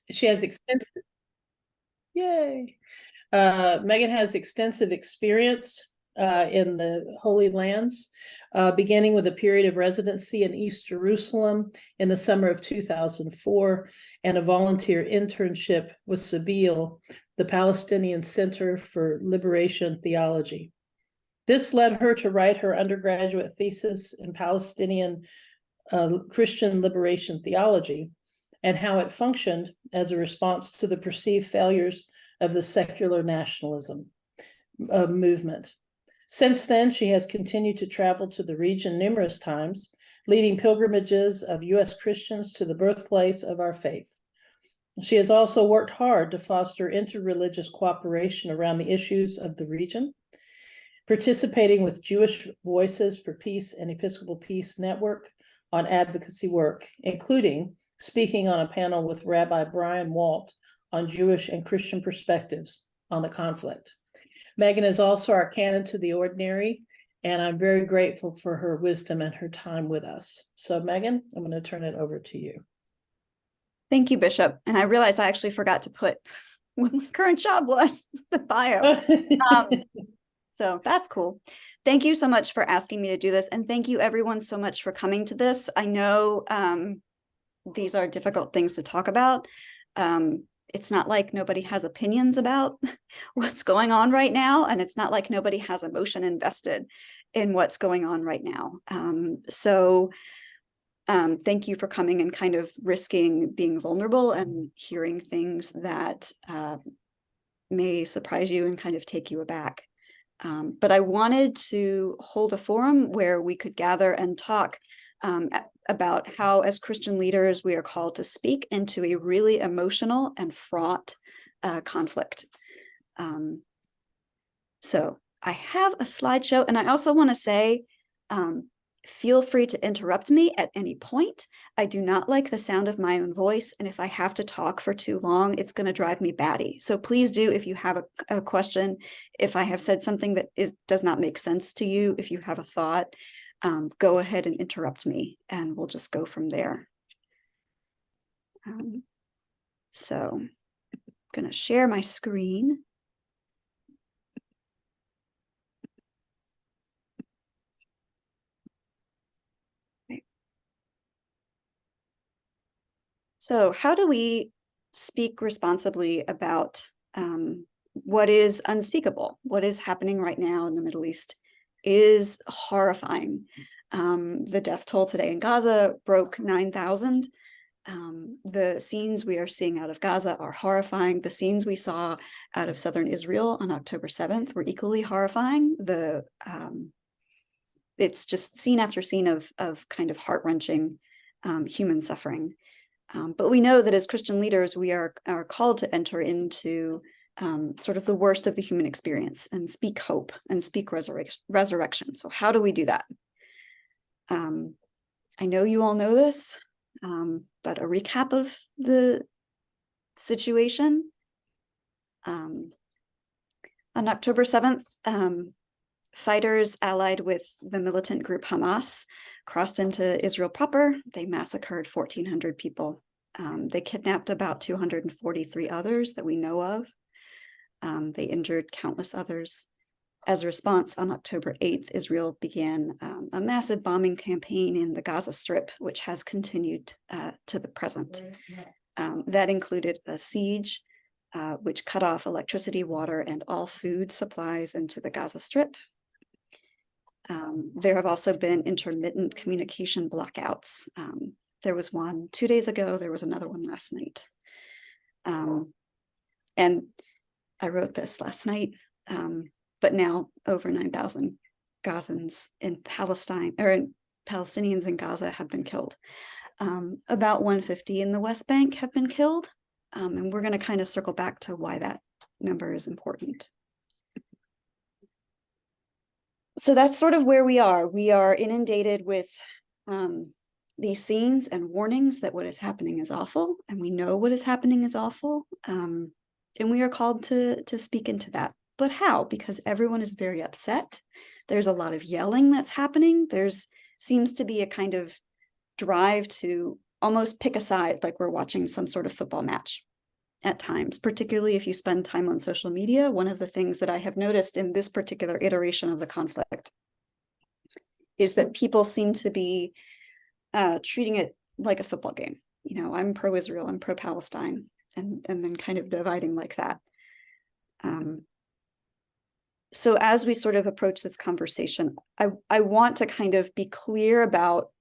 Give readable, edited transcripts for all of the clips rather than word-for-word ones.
she has extensive, yay. Megan has extensive experience in the Holy Lands, beginning with a period of residency in East Jerusalem in the summer of 2004 and a volunteer internship with Sabeel, the Palestinian Center for Liberation Theology. This led her to write her undergraduate thesis in Palestinian Christian liberation theology and how it functioned as a response to the perceived failures of the secular nationalism movement. Since then, she has continued to travel to the region numerous times, leading pilgrimages of U.S. Christians to the birthplace of our faith. She has also worked hard to foster interreligious cooperation around the issues of the region, participating with Jewish Voices for Peace and Episcopal Peace Network on advocacy work, including speaking on a panel with Rabbi Brian Walt on Jewish and Christian perspectives on the conflict. Megan is also our canon to the ordinary, and I'm very grateful for her wisdom and her time with us. So Megan, I'm going to turn it over to you. Thank you, Bishop. And I realized I actually forgot to put what my current job was, the bio. So that's cool. Thank you so much for asking me to do this. And thank you everyone so much for coming to this. I know these are difficult things to talk about. It's not like nobody has opinions about what's going on right now. And it's not like nobody has emotion invested in what's going on right now. Thank you for coming and kind of risking being vulnerable and hearing things that may surprise you and kind of take you aback. But I wanted to hold a forum where we could gather and talk about how, as Christian leaders, we are called to speak into a really emotional and fraught conflict. So I have a slideshow, and I also want to say, feel free to interrupt me at any point. I do not like the sound of my own voice, and if I have to talk for too long, it's going to drive me batty. So please do, if you have a question, if I have said something that does not make sense to you, if you have a thought, go ahead and interrupt me, and we'll just go from there. So I'm going to share my screen. So how do we speak responsibly about what is unspeakable? What is happening right now in the Middle East is horrifying. The death toll today in Gaza broke 9,000. The scenes we are seeing out of Gaza are horrifying. The scenes we saw out of southern Israel on October 7th were equally horrifying. It's just scene after scene of kind of heart-wrenching human suffering. But we know that as Christian leaders, we are called to enter into sort of the worst of the human experience and speak hope and speak resurrection. So how do we do that? I know you all know this, but a recap of the situation. On October 7th, fighters allied with the militant group Hamas crossed into Israel proper. They massacred 1,400 people. They kidnapped about 243 others that we know of. They injured countless others. As a response, on October 8th, Israel began a massive bombing campaign in the Gaza Strip, which has continued to the present. That included a siege, which cut off electricity, water, and all food supplies into the Gaza Strip. There have also been intermittent communication blackouts. There was one 2 days ago, there was another one last night. And I wrote this last night, but now over 9,000 Gazans in Palestine, or Palestinians in Gaza have been killed. About 150 in the West Bank have been killed. And we're going to kind of circle back to why that number is important. So that's sort of where we are. We are inundated with these scenes and warnings that what is happening is awful, and we know what is happening is awful, and we are called to speak into that. But how? Because everyone is very upset. There's a lot of yelling that's happening. There's seems to be a kind of drive to almost pick a side, like we're watching some sort of football match at times, particularly if you spend time on social media. One of the things that I have noticed in this particular iteration of the conflict is that people seem to be treating it like a football game. You know, I'm pro-Israel, I'm pro-Palestine, and then kind of dividing like that. So as we sort of approach this conversation, I want to kind of be clear about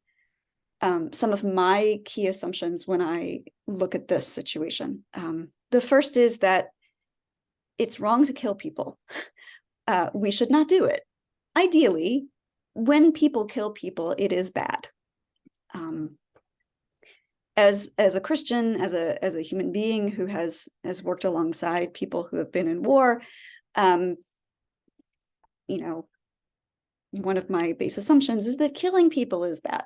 some of my key assumptions when I look at this situation. The first is that it's wrong to kill people. We should not do it. Ideally, when people kill people, it is bad. As a Christian, as a human being who has worked alongside people who have been in war, you know, one of my base assumptions is that killing people is bad.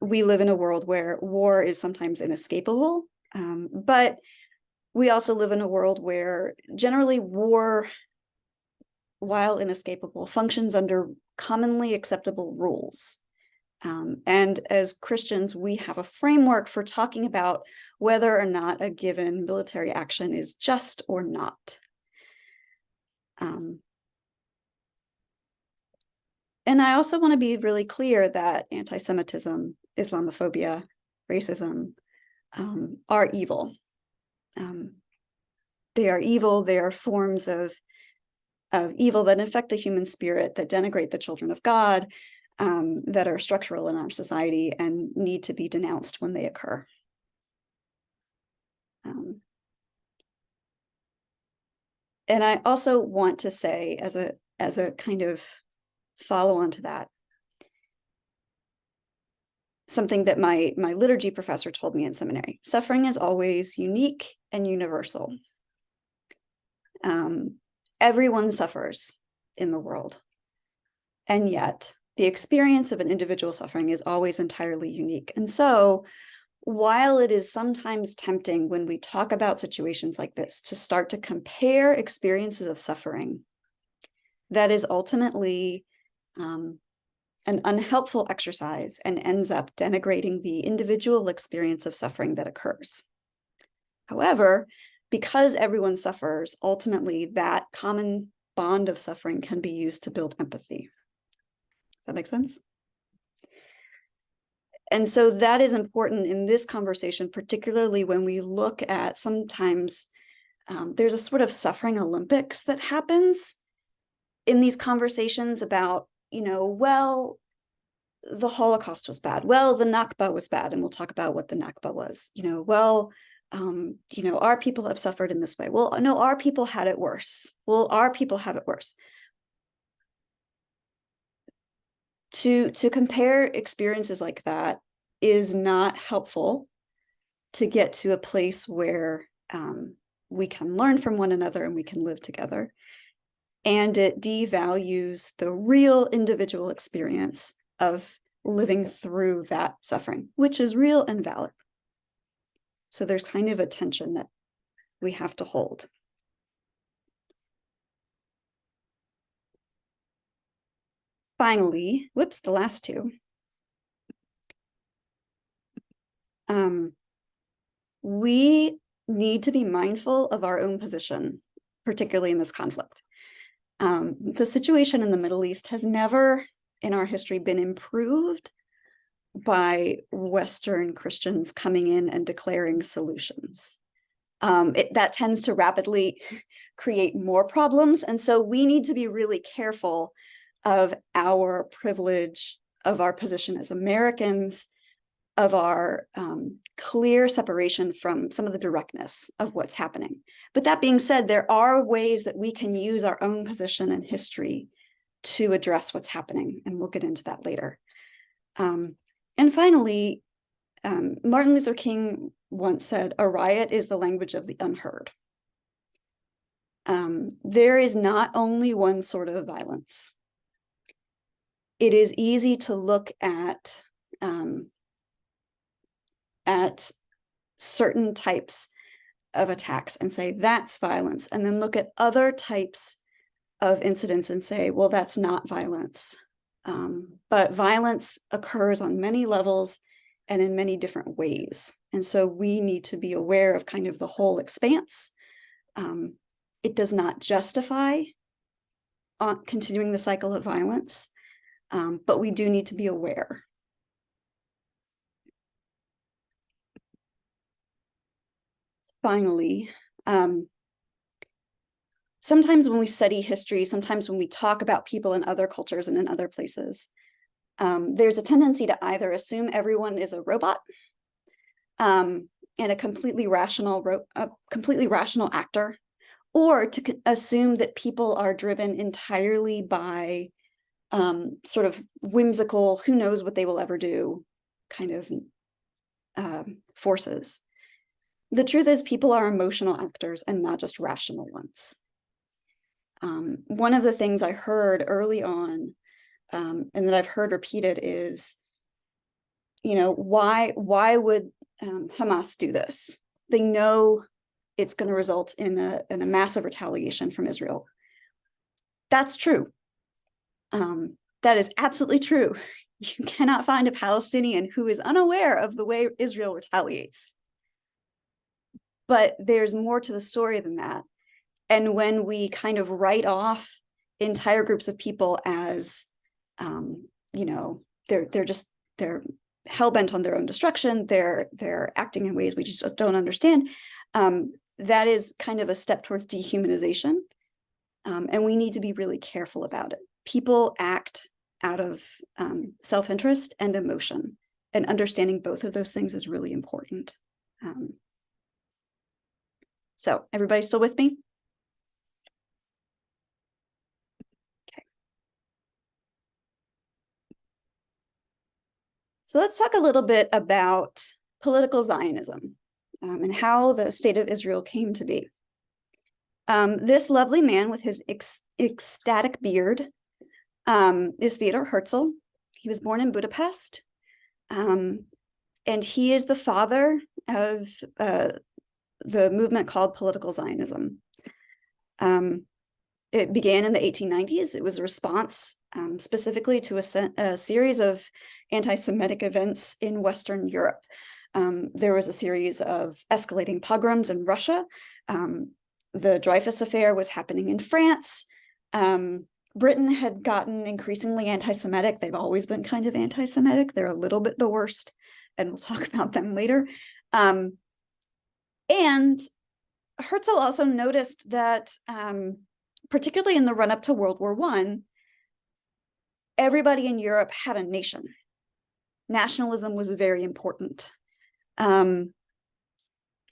We live in a world where war is sometimes inescapable, but we also live in a world where generally war, while inescapable, functions under commonly acceptable rules. And as Christians, we have a framework for talking about whether or not a given military action is just or not. And I also want to be really clear that anti-Semitism, Islamophobia, racism are evil. They are evil. They are forms of evil that infect the human spirit, that denigrate the children of God, that are structural in our society and need to be denounced when they occur. And I also want to say, as a kind of follow on to that, something that my liturgy professor told me in seminary: suffering is always unique and universal. Everyone suffers in the world, and yet the experience of an individual suffering is always entirely unique. And so while it is sometimes tempting when we talk about situations like this to start to compare experiences of suffering, that is ultimately an unhelpful exercise and ends up denigrating the individual experience of suffering that occurs. However, because everyone suffers, ultimately that common bond of suffering can be used to build empathy. Does that make sense? And so that is important in this conversation, particularly when we look at sometimes there's a sort of suffering Olympics that happens in these conversations about, you know, well, the Holocaust was bad. Well, the Nakba was bad. And we'll talk about what the Nakba was. You know, well, you know, our people have suffered in this way. Well, no, our people had it worse. Well, our people have it worse. To compare experiences like that is not helpful to get to a place where we can learn from one another and we can live together. And it devalues the real individual experience of living through that suffering, which is real and valid. So there's kind of a tension that we have to hold. Finally, whoops, the last two. We need to be mindful of our own position, particularly in this conflict. The situation in the Middle East has never in our history been improved by Western Christians coming in and declaring solutions. That tends to rapidly create more problems. And so we need to be really careful of our privilege, of our position as Americans, of our clear separation from some of the directness of what's happening. But that being said, there are ways that we can use our own position and history to address what's happening, and we'll get into that later. And finally, Martin Luther King once said, "A riot is the language of the unheard." There is not only one sort of violence. It is easy to look at certain types of attacks and say that's violence, and then look at other types of incidents and say, well, that's not violence. But violence occurs on many levels and in many different ways. And so we need to be aware of kind of the whole expanse. It does not justify continuing the cycle of violence, but we do need to be aware. Finally, sometimes when we study history, sometimes when we talk about people in other cultures and in other places, there's a tendency to either assume everyone is a robot and a completely rational actor, or to assume that people are driven entirely by sort of whimsical, who knows what they will ever do kind of forces. The truth is, people are emotional actors and not just rational ones. One of the things I heard early on, and that I've heard repeated, is, why would Hamas do this? They know it's going to result in a massive retaliation from Israel. That's true. That is absolutely true. You cannot find a Palestinian who is unaware of the way Israel retaliates. But there's more to the story than that. And when we kind of write off entire groups of people as, they're hell-bent on their own destruction, they're acting in ways we just don't understand, that is kind of a step towards dehumanization. And we need to be really careful about it. People act out of self-interest and emotion, and understanding both of those things is really important. So everybody still with me? Okay. So let's talk a little bit about political Zionism and how the state of Israel came to be. This lovely man with his ecstatic beard is Theodor Herzl. He was born in Budapest, and he is the father of the movement called political Zionism. It began in the 1890s. It was a response specifically to a series of anti-Semitic events in Western Europe. There was a series of escalating pogroms in Russia. The Dreyfus Affair was happening in France. Britain had gotten increasingly anti-Semitic. They've always been kind of anti-Semitic. They're a little bit the worst, and we'll talk about them later. And Herzl also noticed that, particularly in the run-up to World War I, everybody in Europe had a nation. Nationalism was very important. And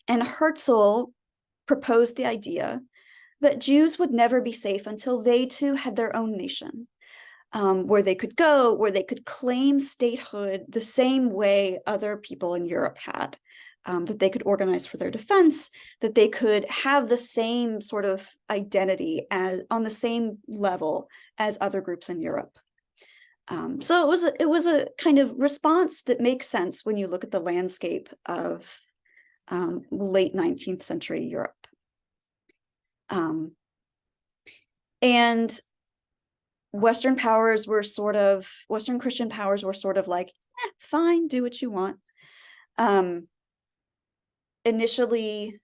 Herzl proposed the idea that Jews would never be safe until they too had their own nation, where they could go, where they could claim statehood the same way other people in Europe had, that they could organize for their defense, that they could have the same sort of identity on the same level as other groups in Europe. So it was a kind of response that makes sense when you look at the landscape of late 19th century Europe. And Western Christian powers were sort of like, fine, do what you want. Initially,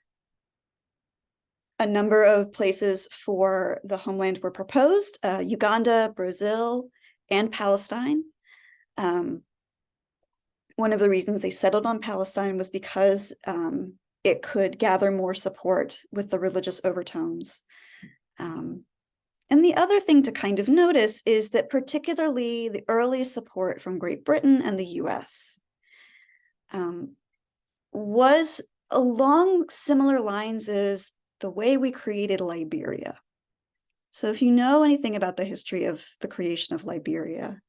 a number of places for the homeland were proposed: Uganda, Brazil, and Palestine. One of the reasons they settled on Palestine was because it could gather more support with the religious overtones. And the other thing to kind of notice is that particularly the earliest support from Great Britain and the US was along similar lines as the way we created Liberia. So if you know anything about the history of the creation of Liberia,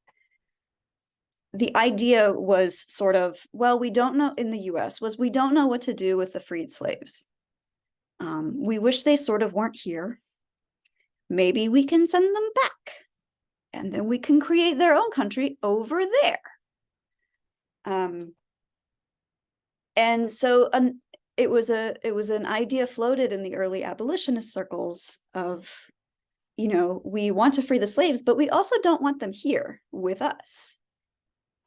the idea was sort of, well, we don't know, in the US, was we don't know what to do with the freed slaves. We wish they sort of weren't here. Maybe we can send them back, and then we can create their own country over there. And so it was an idea floated in the early abolitionist circles of, we want to free the slaves, but we also don't want them here with us.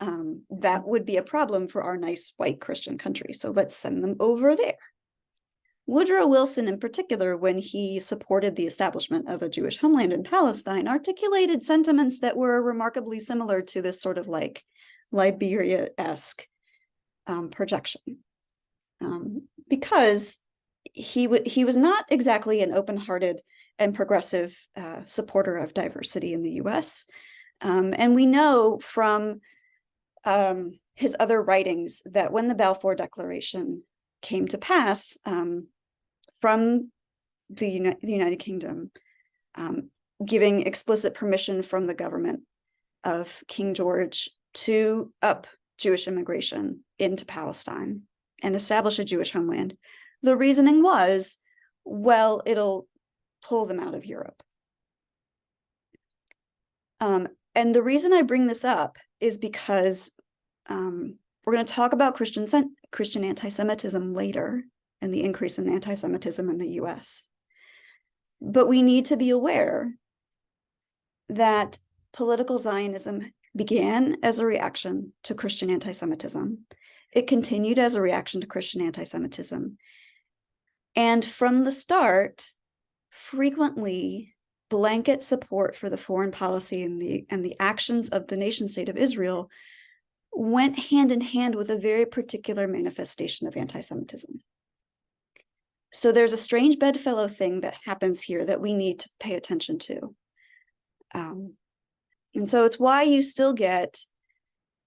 That would be a problem for our nice white Christian country. So let's send them over there. Woodrow Wilson, in particular, when he supported the establishment of a Jewish homeland in Palestine, articulated sentiments that were remarkably similar to this sort of like Liberia-esque projection, because he was not exactly an open-hearted and progressive supporter of diversity in the U.S. And we know from his other writings that when the Balfour Declaration came to pass from the United Kingdom, giving explicit permission from the government of King George to up Jewish immigration into Palestine and establish a Jewish homeland, the reasoning was, well, it'll pull them out of Europe. And the reason I bring this up is because we're going to talk about Christian anti-Semitism later and the increase in anti-Semitism in the US. But we need to be aware that political Zionism began as a reaction to Christian anti-Semitism. It continued as a reaction to Christian anti-Semitism. And from the start, frequently blanket support for the foreign policy and the actions of the nation state of Israel went hand in hand with a very particular manifestation of anti-Semitism. So there's a strange bedfellow thing that happens here that we need to pay attention to. And so it's why you still get,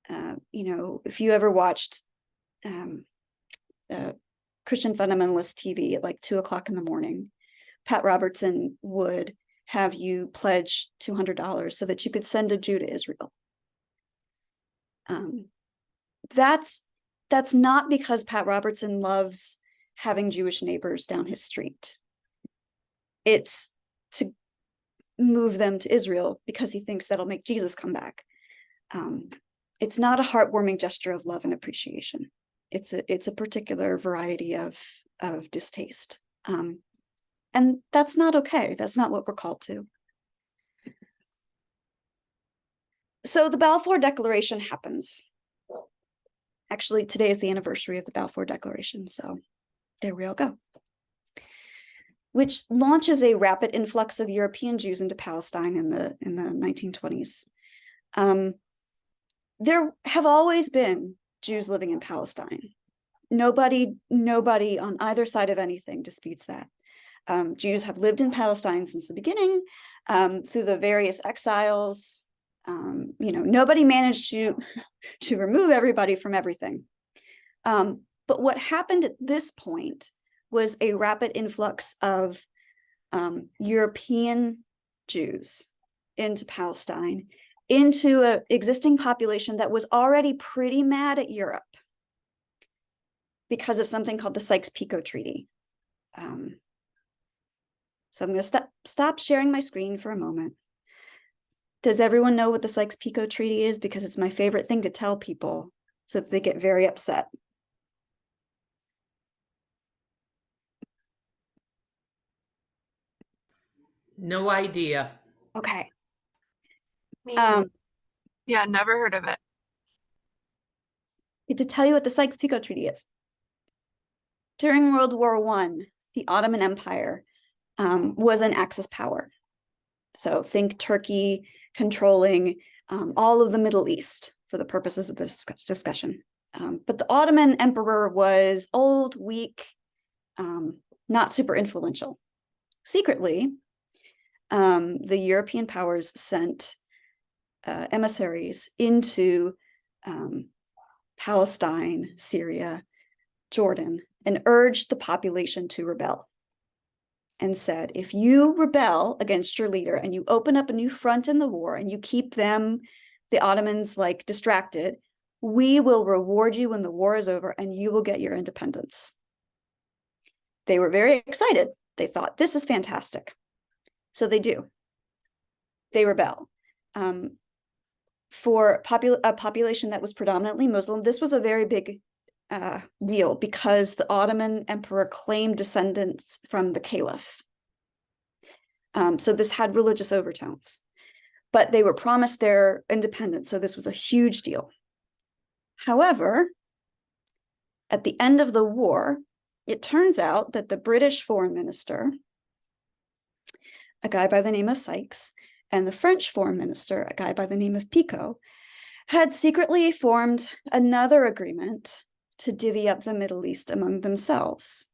if you ever watched Christian fundamentalist TV at like 2:00 in the morning, Pat Robertson would have you pledge $200 so that you could send a Jew to Israel. That's not because Pat Robertson loves having Jewish neighbors down his street. It's to move them to Israel because he thinks that'll make Jesus come back. It's not a heartwarming gesture of love and appreciation. It's a particular variety of distaste. And that's not okay. That's not what we're called to. So the Balfour Declaration happens. Actually, today is the anniversary of the Balfour Declaration, so there we all go. Which launches a rapid influx of European Jews into Palestine in the 1920s. There have always been Jews living in Palestine. Nobody on either side of anything disputes that. Jews have lived in Palestine since the beginning, through the various exiles. Nobody managed to remove everybody from everything. But what happened at this point was a rapid influx of European Jews into Palestine, into an existing population that was already pretty mad at Europe because of something called the Sykes-Picot Treaty. So I'm going to stop sharing my screen for a moment. Does everyone know what the Sykes-Picot Treaty is? Because it's my favorite thing to tell people so that they get very upset. No idea. Okay. Yeah, never heard of it. To tell you what the Sykes-Picot Treaty is. During World War I, the Ottoman Empire was an Axis power. So think Turkey controlling all of the Middle East for the purposes of this discussion. But the Ottoman emperor was old, weak, not super influential. Secretly, the European powers sent emissaries into Palestine, Syria, Jordan, and urged the population to rebel. And said, if you rebel against your leader and you open up a new front in the war and you keep them, the Ottomans, like distracted, we will reward you when the war is over and you will get your independence. They were very excited. They thought, this is fantastic. So they do. They rebel. For a population that was predominantly Muslim, this was a very big deal because the Ottoman emperor claimed descendants from the caliph. So this had religious overtones, but they were promised their independence. So this was a huge deal. However, at the end of the war, it turns out that the British foreign minister, a guy by the name of Sykes, and the French foreign minister, a guy by the name of Picot, had secretly formed another agreement to divvy up the Middle East among themselves.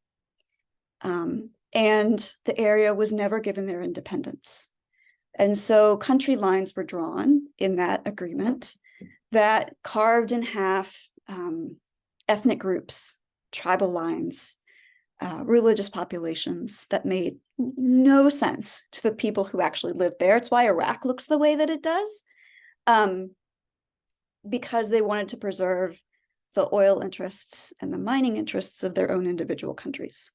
And the area was never given their independence. And so country lines were drawn in that agreement that carved in half ethnic groups, tribal lines, religious populations that made no sense to the people who actually lived there. It's why Iraq looks the way that it does, because they wanted to preserve the oil interests and the mining interests of their own individual countries.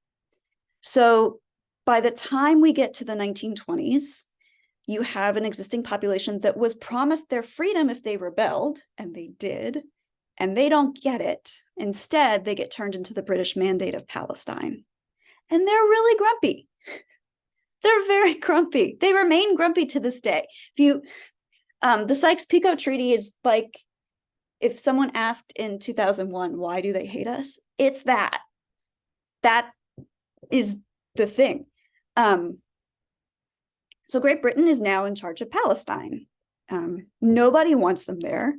So by the time we get to the 1920s, you have an existing population that was promised their freedom if they rebelled, and they did, and they don't get it. Instead, they get turned into the British Mandate of Palestine. And they're really grumpy. They're very grumpy. They remain grumpy to this day. If you, the Sykes-Picot Treaty is like, if someone asked in 2001, why do they hate us? It's that. That is the thing. So Great Britain is now in charge of Palestine. Nobody wants them there.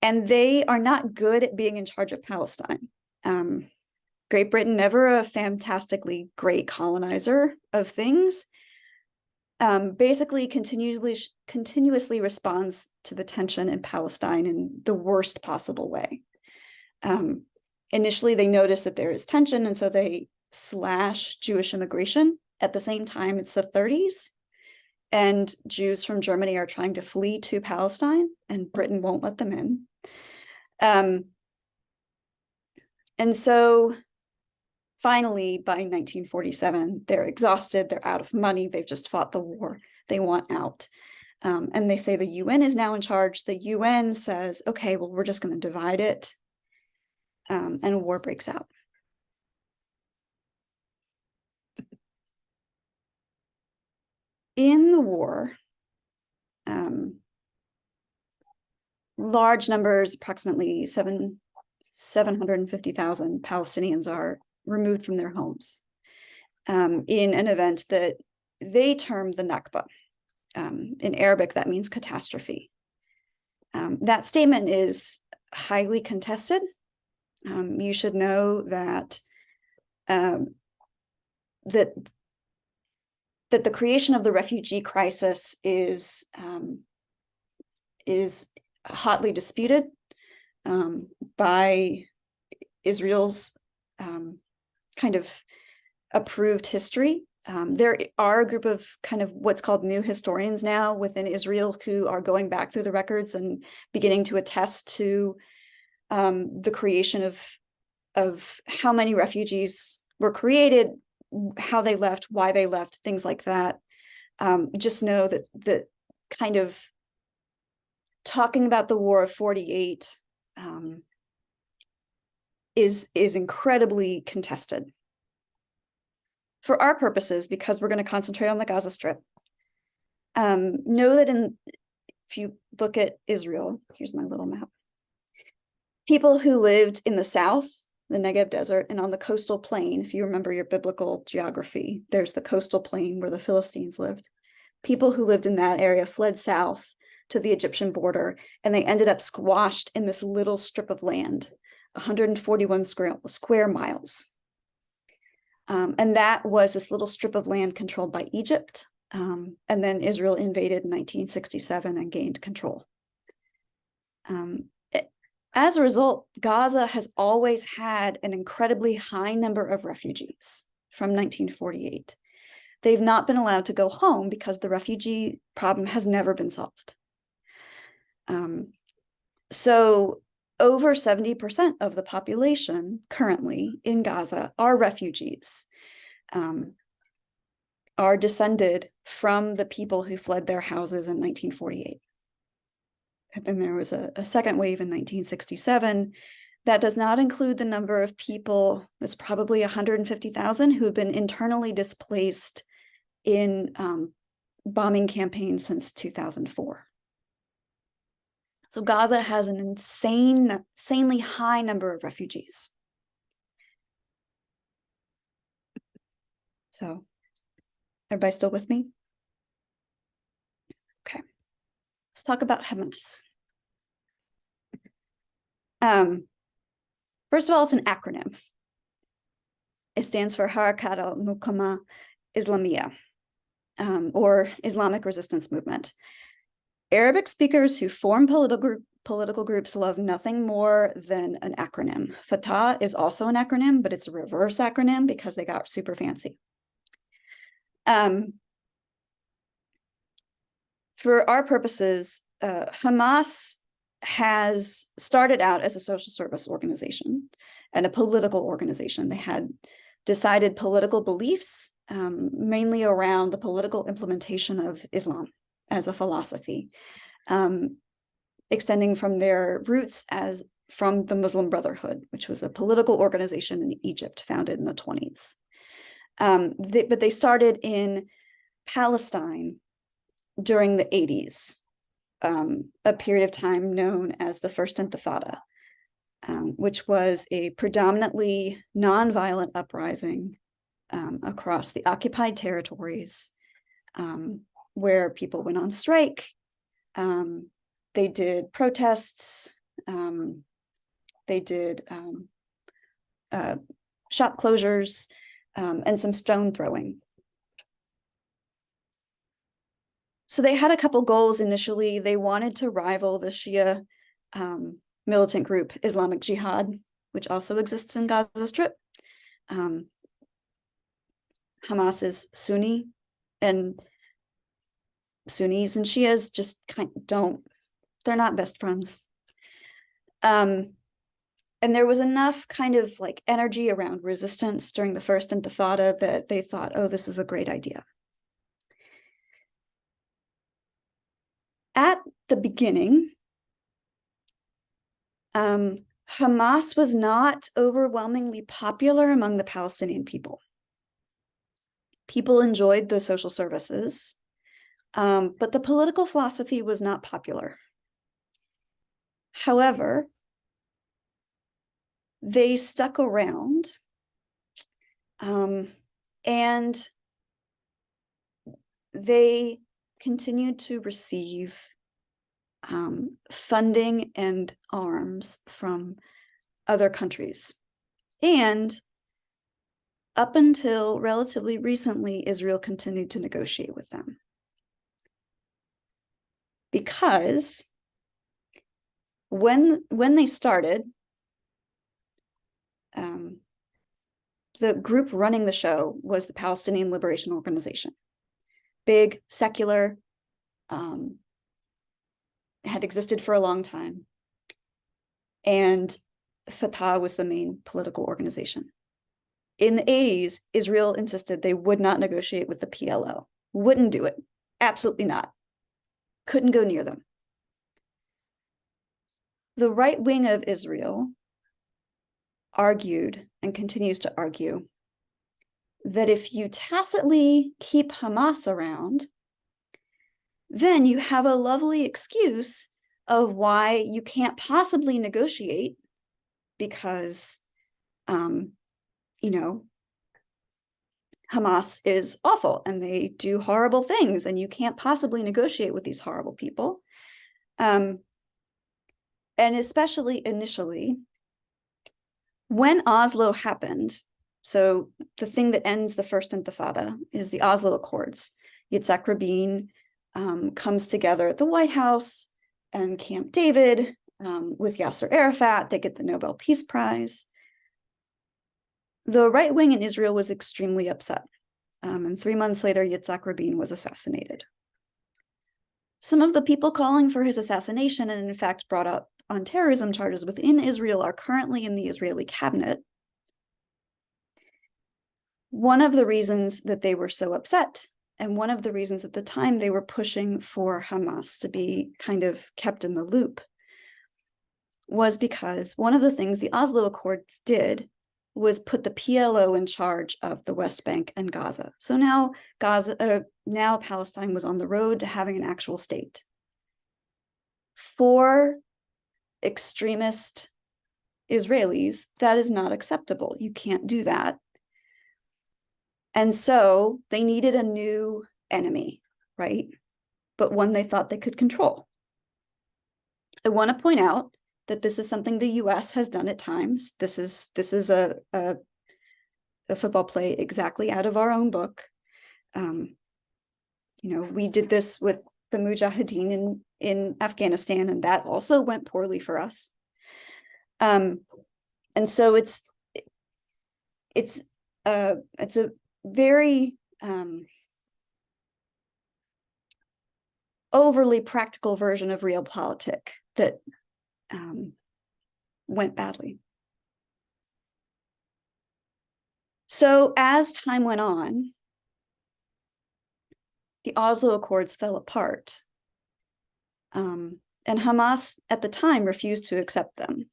And they are not good at being in charge of Palestine. Great Britain, never a fantastically great colonizer of things, basically continuously responds to the tension in Palestine in the worst possible way. Initially, they notice that there is tension, and so they slash Jewish immigration. At the same time, it's the 30s, and Jews from Germany are trying to flee to Palestine, and Britain won't let them in. And so finally, by 1947, they're exhausted, they're out of money, they've just fought the war, they want out. And they say the UN is now in charge. The UN says, okay, well, we're just going to divide it, and a war breaks out. In the war, large numbers, approximately 750,000 Palestinians are removed from their homes in an event that they termed the Nakba. In Arabic, that means catastrophe. That statement is highly contested. You should know that that the creation of the refugee crisis is hotly disputed by Israel's kind of approved history. There are a group of kind of what's called new historians now within Israel who are going back through the records and beginning to attest to the creation of how many refugees were created, how they left, why they left, things like that. Just know that the kind of talking about the War of 48 is incredibly contested. For our purposes, because we're going to concentrate on the Gaza Strip, know that if you look at Israel, here's my little map. People who lived in the south, the Negev Desert, and on the coastal plain, if you remember your biblical geography, there's the coastal plain where the Philistines lived. People who lived in that area fled south to the Egyptian border, and they ended up squashed in this little strip of land, 141 square miles. And that was this little strip of land controlled by Egypt. And then Israel invaded in 1967 and gained control. As a result, Gaza has always had an incredibly high number of refugees from 1948. They've not been allowed to go home because the refugee problem has never been solved. So over 70% of the population currently in Gaza are refugees, are descended from the people who fled their houses in 1948. And then there was a second wave in 1967. That does not include the number of people, it's probably 150,000 who have been internally displaced in bombing campaigns since 2004. So Gaza has an insanely high number of refugees. So, everybody still with me? Okay, let's talk about Hamas. First of all, it's an acronym. It stands for Harakat al-Muqawama Islamiyya, or Islamic Resistance Movement. Arabic speakers who form political groups love nothing more than an acronym. Fatah is also an acronym, but it's a reverse acronym because they got super fancy. For our purposes, Hamas has started out as a social service organization and a political organization. They had decided political beliefs, mainly around the political implementation of Islam as a philosophy, extending from their roots from the Muslim Brotherhood, which was a political organization in Egypt founded in the 1920s. But they started in Palestine during the 1980s, a period of time known as the First Intifada, which was a predominantly nonviolent uprising across the occupied territories, where people went on strike. They did protests. They did shop closures and some stone throwing. So they had a couple goals initially. They wanted to rival the Shia militant group Islamic Jihad, which also exists in Gaza Strip. Hamas is Sunni, and Sunnis and Shias just they're not best friends. And there was enough kind of like energy around resistance during the First Intifada that they thought, oh, this is a great idea. At the beginning, Hamas was not overwhelmingly popular among the Palestinian people. People enjoyed the social services, but the political philosophy was not popular. However, they stuck around, and they continued to receive funding and arms from other countries. And up until relatively recently, Israel continued to negotiate with them. Because when they started, the group running the show was the Palestinian Liberation Organization. Big, secular, had existed for a long time. And Fatah was the main political organization. In the 1980s, Israel insisted they would not negotiate with the PLO. Wouldn't do it. Absolutely not. Couldn't go near them. The right wing of Israel argued and continues to argue that if you tacitly keep Hamas around, then you have a lovely excuse of why you can't possibly negotiate because, Hamas is awful and they do horrible things and you can't possibly negotiate with these horrible people. And especially initially, when Oslo happened, so the thing that ends the First Intifada is the Oslo Accords. Yitzhak Rabin comes together at the White House and Camp David with Yasser Arafat. They get the Nobel Peace Prize. The right wing in Israel was extremely upset. And 3 months later, Yitzhak Rabin was assassinated. Some of the people calling for his assassination, and in fact brought up on terrorism charges within Israel, are currently in the Israeli cabinet. One of the reasons that they were so upset, and one of the reasons at the time they were pushing for Hamas to be kind of kept in the loop, was because one of the things the Oslo Accords did was put the PLO in charge of the West Bank and Gaza. So now now Palestine was on the road to having an actual state. For extremist Israelis, that is not acceptable. You can't do that. And so they needed a new enemy, right? But one they thought they could control. I want to point out that this is something the US has done at times. This is a football play exactly out of our own book. We did this with the Mujahideen in Afghanistan, and that also went poorly for us. And so it's a very overly practical version of realpolitik that went badly. So as time went on, the Oslo Accords fell apart. And Hamas at the time refused to accept them.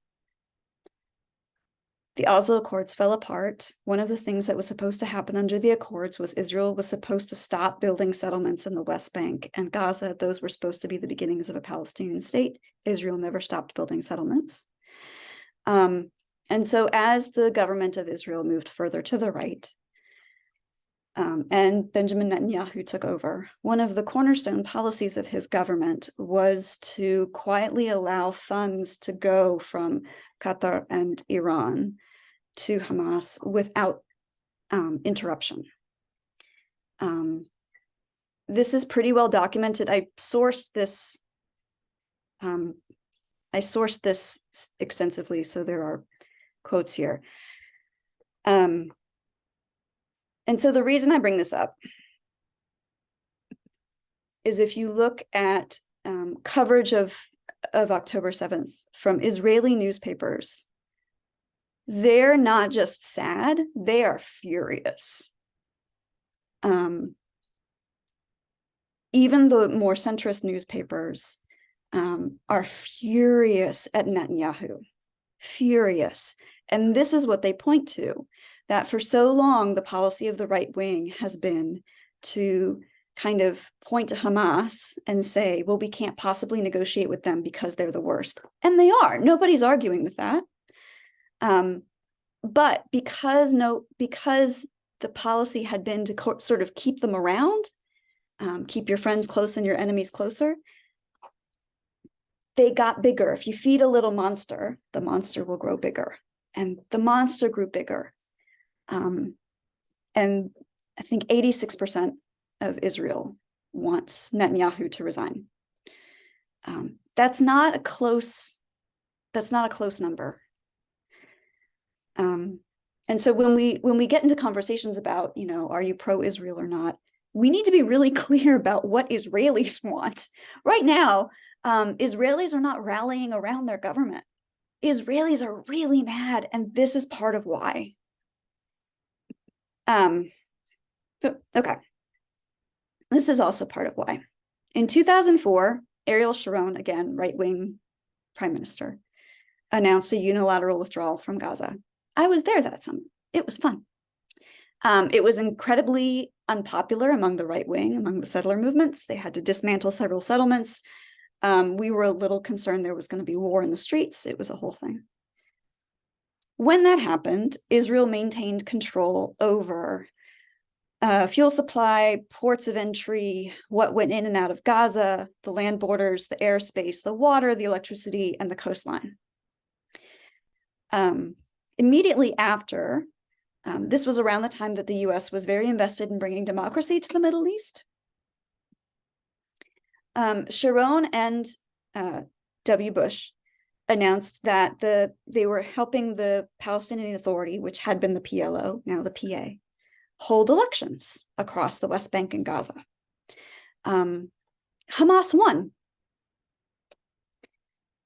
The Oslo Accords fell apart. One of the things that was supposed to happen under the Accords was Israel was supposed to stop building settlements in the West Bank and Gaza. Those were supposed to be the beginnings of a Palestinian state. Israel never stopped building settlements. And so as the government of Israel moved further to the right, and Benjamin Netanyahu took over, one of the cornerstone policies of his government was to quietly allow funds to go from Qatar and Iran to Hamas without interruption. This is pretty well documented. I sourced this extensively, so there are quotes here. And so the reason I bring this up is if you look at coverage of October 7th from Israeli newspapers, they're not just sad, they are furious. Even the more centrist newspapers are furious at Netanyahu, furious. And this is what they point to, that for so long, the policy of the right wing has been to kind of point to Hamas and say, well, we can't possibly negotiate with them because they're the worst. And they are. Nobody's arguing with that. But because the policy had been to sort of keep them around, keep your friends close and your enemies closer, they got bigger. If you feed a little monster, the monster will grow bigger. And the monster grew bigger. And I think 86% of Israel wants Netanyahu to resign. That's not a close number. And so when we get into conversations about, are you pro-Israel or not, we need to be really clear about what Israelis want. Right now, Israelis are not rallying around their government. Israelis are really mad, and this is part of why. Okay. This is also part of why. In 2004, Ariel Sharon, again, right-wing prime minister, announced a unilateral withdrawal from Gaza. I was there that summer. It was fun. It was incredibly unpopular among the right wing, among the settler movements. They had to dismantle several settlements. We were a little concerned there was going to be war in the streets. It was a whole thing. When that happened, Israel maintained control over fuel supply, ports of entry, what went in and out of Gaza, the land borders, the airspace, the water, the electricity, and the coastline. Immediately after, this was around the time that the US was very invested in bringing democracy to the Middle East. Sharon and W. Bush announced that they were helping the Palestinian Authority, which had been the PLO, now the PA, hold elections across the West Bank and Gaza. Hamas won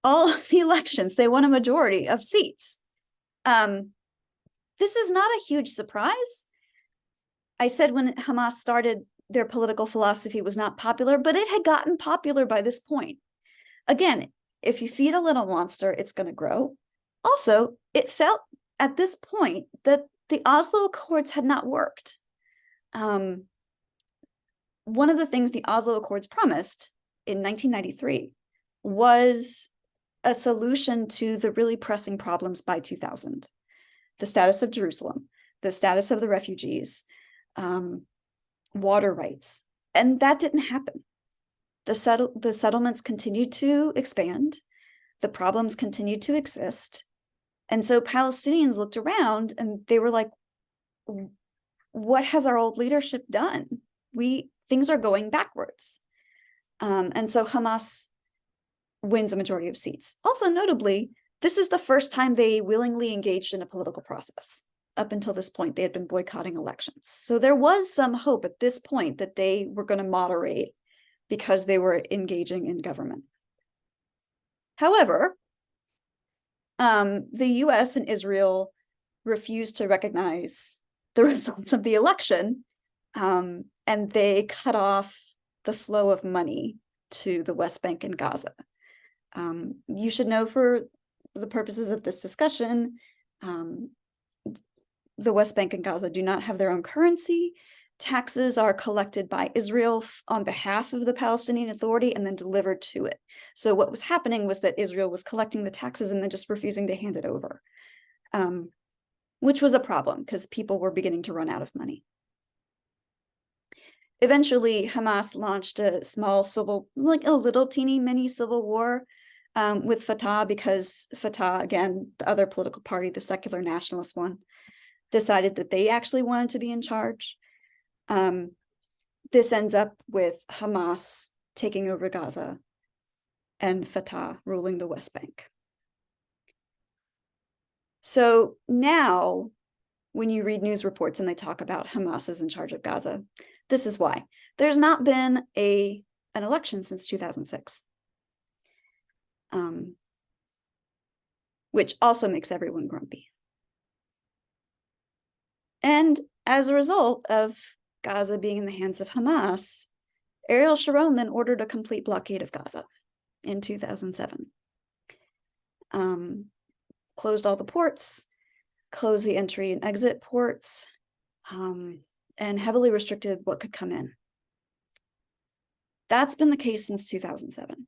all of the elections. They won a majority of seats. This is not a huge surprise. I said when Hamas started, their political philosophy was not popular, but it had gotten popular by this point. Again, if you feed a little monster, it's going to grow. Also, it felt at this point that the Oslo Accords had not worked. One of the things the Oslo Accords promised in 1993 was a solution to the really pressing problems by 2000. The status of Jerusalem, the status of the refugees, water rights. And that didn't happen. The settlements continued to expand. The problems continued to exist. And so Palestinians looked around and they were like, what has our old leadership done? Things are going backwards. And so Hamas wins a majority of seats. Also notably, this is the first time they willingly engaged in a political process. Up until this point, they had been boycotting elections. So there was some hope at this point that they were going to moderate because they were engaging in government. However, the US and Israel refused to recognize the results of the election, and they cut off the flow of money to the West Bank and Gaza. You should know, for the purposes of this discussion, the West Bank and Gaza do not have their own currency. Taxes are collected by Israel on behalf of the Palestinian Authority and then delivered to it. So what was happening was that Israel was collecting the taxes and then just refusing to hand it over, which was a problem because people were beginning to run out of money. Eventually, Hamas launched a small civil, like a little teeny mini civil war with Fatah, because Fatah, again, the other political party, the secular nationalist one, decided that they actually wanted to be in charge. This ends up with Hamas taking over Gaza and Fatah ruling the West Bank. So now, when you read news reports and they talk about Hamas is in charge of Gaza, this is why. There's not been an election since 2006, which also makes everyone grumpy. And as a result of Gaza being in the hands of Hamas, Ariel Sharon then ordered a complete blockade of Gaza in 2007. Closed all the ports, closed the entry and exit ports, and heavily restricted what could come in. That's been the case since 2007.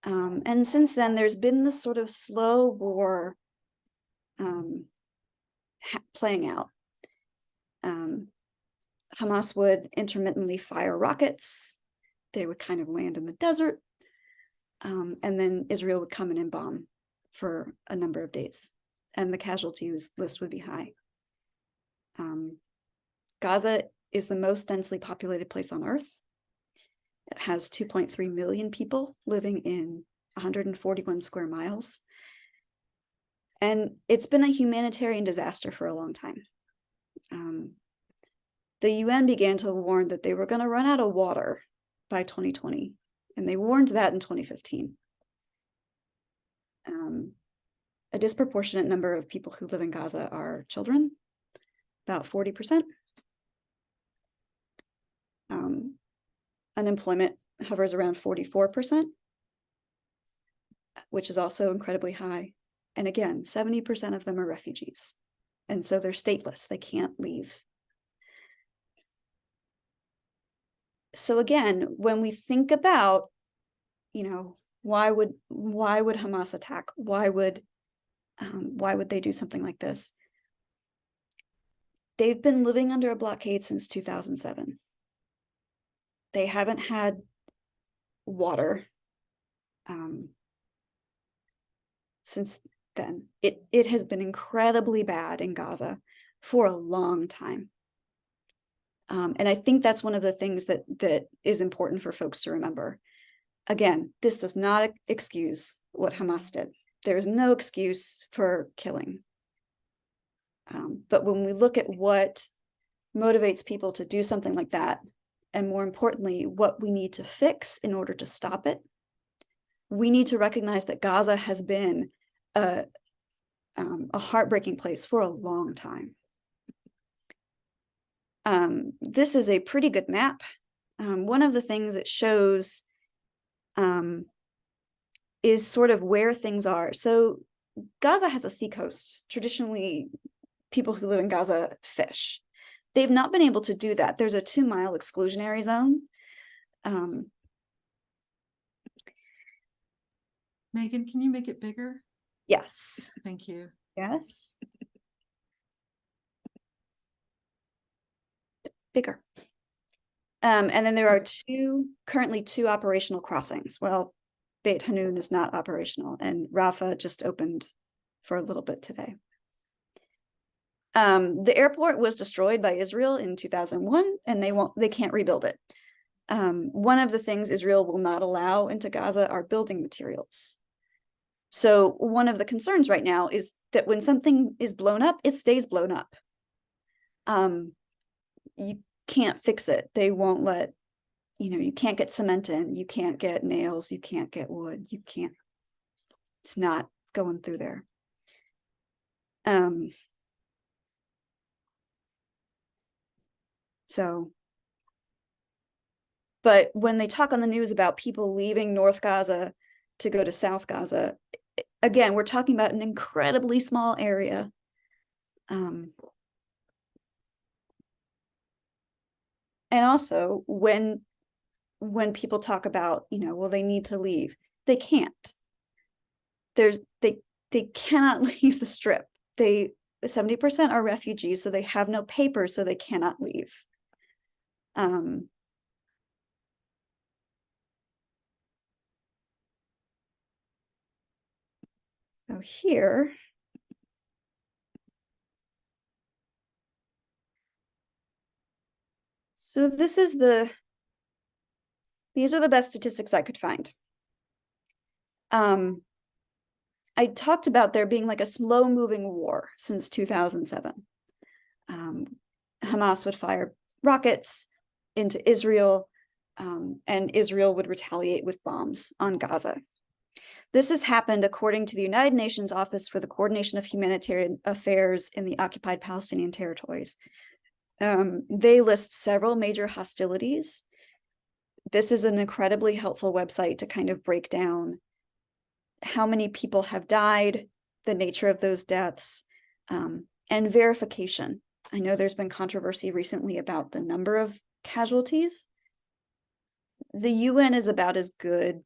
And since then, there's been this sort of slow war playing out. Hamas would intermittently fire rockets. They would kind of land in the desert. And then Israel would come in and bomb for a number of days. And the casualty list would be high. Gaza is the most densely populated place on Earth. It has 2.3 million people living in 141 square miles. And it's been a humanitarian disaster for a long time. The UN began to warn that they were going to run out of water by 2020, and they warned that in 2015. A disproportionate number of people who live in Gaza are children, about 40%. Unemployment hovers around 44%, which is also incredibly high. And again, 70% of them are refugees. And so they're stateless, they can't leave. So again, when we think about, why would Hamas attack? Why would they do something like this? They've been living under a blockade since 2007. They haven't had water since then. It has been incredibly bad in Gaza for a long time. And I think that's one of the things that is important for folks to remember. Again, this does not excuse what Hamas did. There is no excuse for killing. But when we look at what motivates people to do something like that, and more importantly, what we need to fix in order to stop it, we need to recognize that Gaza has been a heartbreaking place for a long time. This is a pretty good map. One of the things it shows is sort of where things are. So Gaza has a seacoast. Traditionally, people who live in Gaza fish. They've not been able to do that. There's a 2-mile exclusionary zone. Megan, can you make it bigger? Yes. Thank you. Yes. Bigger. And then there are currently two operational crossings. Well, Beit Hanun is not operational, and Rafah just opened for a little bit today. The airport was destroyed by Israel in 2001, and they can't rebuild it. One of the things Israel will not allow into Gaza are building materials. So one of the concerns right now is that when something is blown up, it stays blown up. You can't fix it. They won't let, you can't get cement in, you can't get nails, you can't get wood, it's not going through there. But when they talk on the news about people leaving North Gaza to go to South Gaza, again, we're talking about an incredibly small area. And also when people talk about, well, they need to leave, they can't. They cannot leave the Strip. 70% are refugees, so they have no papers, so they cannot leave. So here, so these are the best statistics I could find. I talked about there being like a slow-moving war since 2007. Hamas would fire rockets into Israel, and Israel would retaliate with bombs on Gaza. This has happened according to the United Nations Office for the Coordination of Humanitarian Affairs in the Occupied Palestinian Territories. They list several major hostilities. This is an incredibly helpful website to kind of break down how many people have died, the nature of those deaths, and verification. I know there's been controversy recently about the number of casualties. The UN is about as good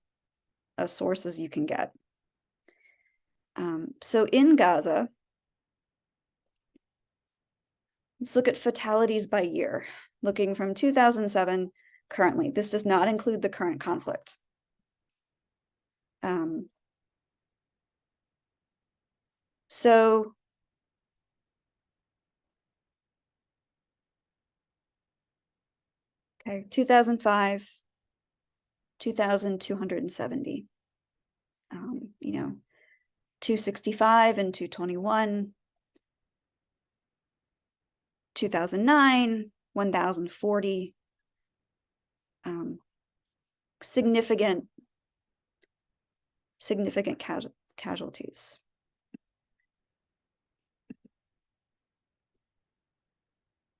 a source as you can get. So in Gaza, let's look at fatalities by year, looking from 2007 currently. This does not include the current conflict. So okay, 2005, 2,270. 265 and 221. 2009, 1,040. Significant casualties.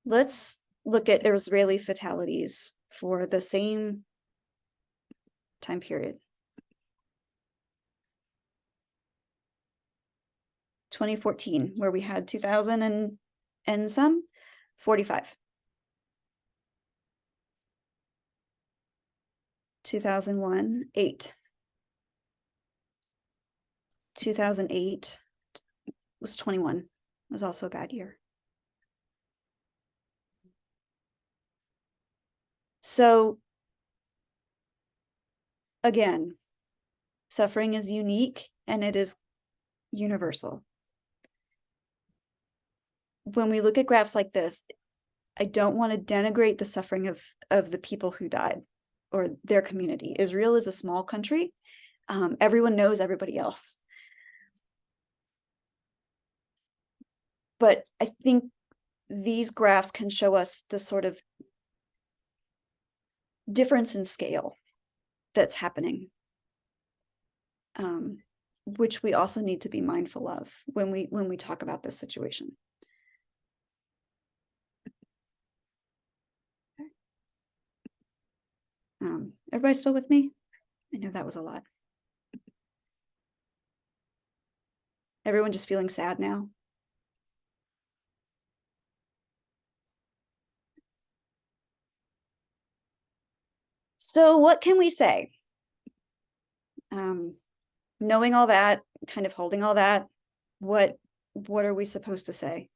Let's look at Israeli fatalities for the same time period. 2014, where we had 2,000 and some, 45. 2001, 8. 2008 was 21. It was also a bad year. So again, suffering is unique and it is universal. When we look at graphs like this, I don't want to denigrate the suffering of the people who died or their community. Israel is a small country. Everyone knows everybody else. But I think these graphs can show us the sort of difference in scale that's happening, which we also need to be mindful of when we talk about this situation. Everybody still with me? I know that was a lot. Everyone just feeling sad now? So what can we say? Knowing all that, kind of holding all that, what are we supposed to say?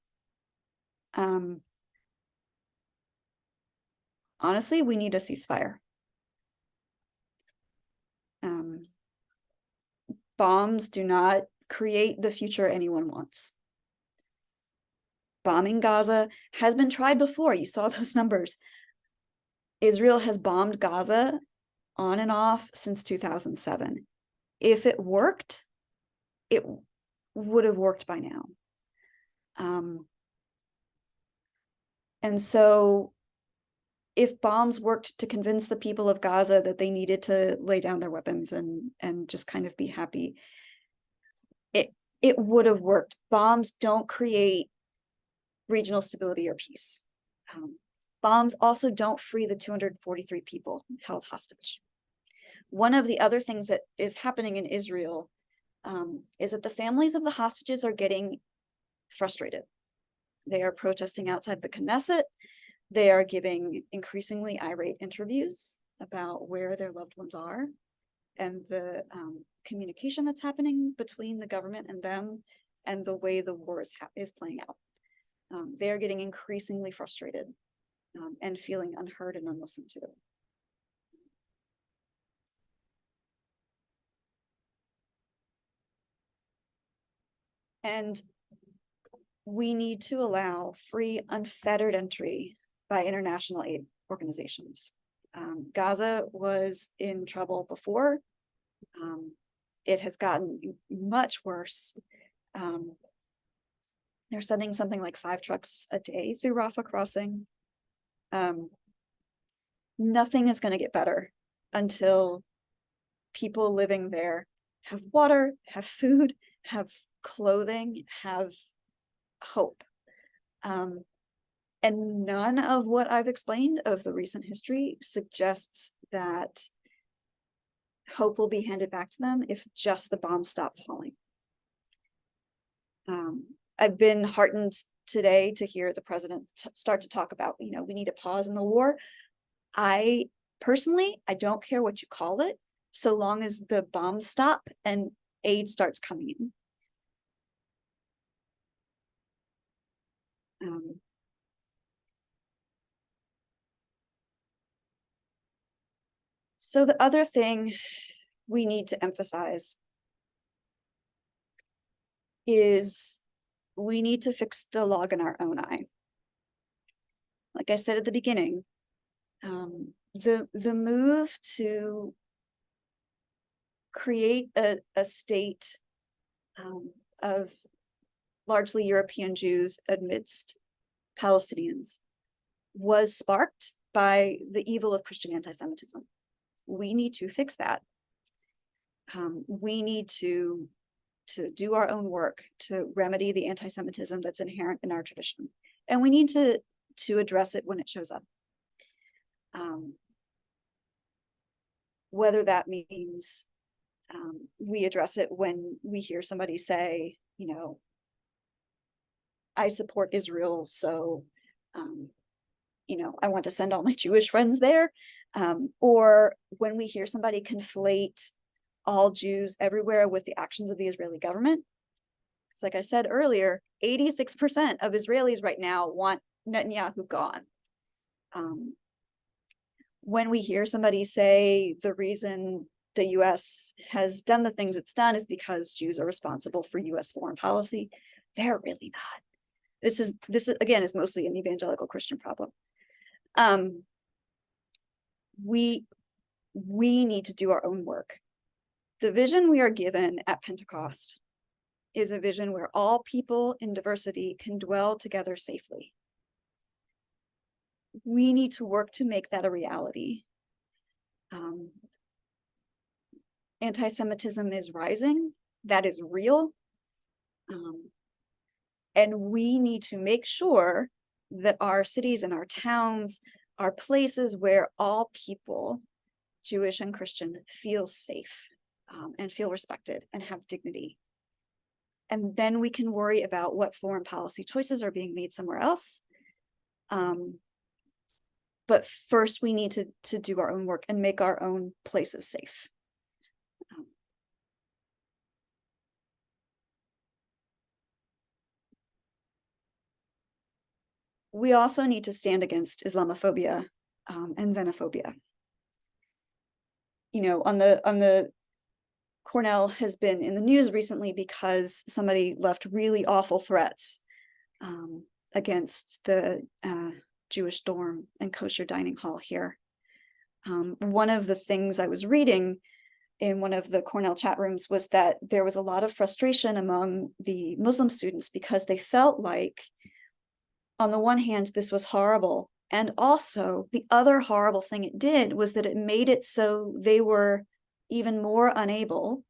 Honestly, we need a ceasefire. Bombs do not create the future anyone wants. Bombing Gaza has been tried before. You saw those numbers. Israel has bombed Gaza on and off since 2007. If it worked, it would have worked by now. And so if bombs worked to convince the people of Gaza that they needed to lay down their weapons and just kind of be happy, it would have worked. Bombs don't create regional stability or peace. Bombs also don't free the 243 people held hostage. One of the other things that is happening in Israel is that the families of the hostages are getting frustrated. They are protesting outside the Knesset. They are giving increasingly irate interviews about where their loved ones are and the communication that's happening between the government and them and the way the war is playing out. They are getting increasingly frustrated and feeling unheard and unlistened to. And we need to allow free, unfettered entry by international aid organizations. Gaza was in trouble before. It has gotten much worse. They're sending something like 5 trucks a day through Rafah crossing. Nothing is going to get better until people living there have water, have food, have clothing, have hope. And none of what I've explained of the recent history suggests that hope will be handed back to them if just the bombs stop falling. I've been heartened today to hear the president start to talk about, we need a pause in the war. I personally don't care what you call it, so long as the bombs stop and aid starts coming in. So the other thing we need to emphasize is we need to fix the log in our own eye. Like I said at the beginning, the move to create a state of largely European Jews amidst Palestinians was sparked by the evil of Christian anti-Semitism. We need to fix that. We need to do our own work to remedy the anti-Semitism that's inherent in our tradition. And we need to address it when it shows up. Whether that means we address it when we hear somebody say, I support Israel, so, I want to send all my Jewish friends there. Or when we hear somebody conflate all Jews everywhere with the actions of the Israeli government. Like I said earlier, 86% of Israelis right now want Netanyahu gone. When we hear somebody say the reason the US has done the things it's done is because Jews are responsible for US foreign policy, they're really not. This is again is mostly an evangelical Christian problem. We need to do our own work. The vision we are given at Pentecost is a vision where all people in diversity can dwell together safely. We need to work to make that a reality. Anti-Semitism is rising. That is real. And we need to make sure that our cities and our towns are places where all people, Jewish and Christian, feel safe and feel respected and have dignity. And then we can worry about what foreign policy choices are being made somewhere else. But first we need to do our own work and make our own places safe. We also need to stand against Islamophobia and xenophobia. You know, on the Cornell has been in the news recently because somebody left really awful threats against the Jewish dorm and kosher dining hall here. One of the things I was reading in one of the Cornell chat rooms was that there was a lot of frustration among the Muslim students because they felt like, on the one hand, this was horrible. And also the other horrible thing it did was that it made it so they were even more unable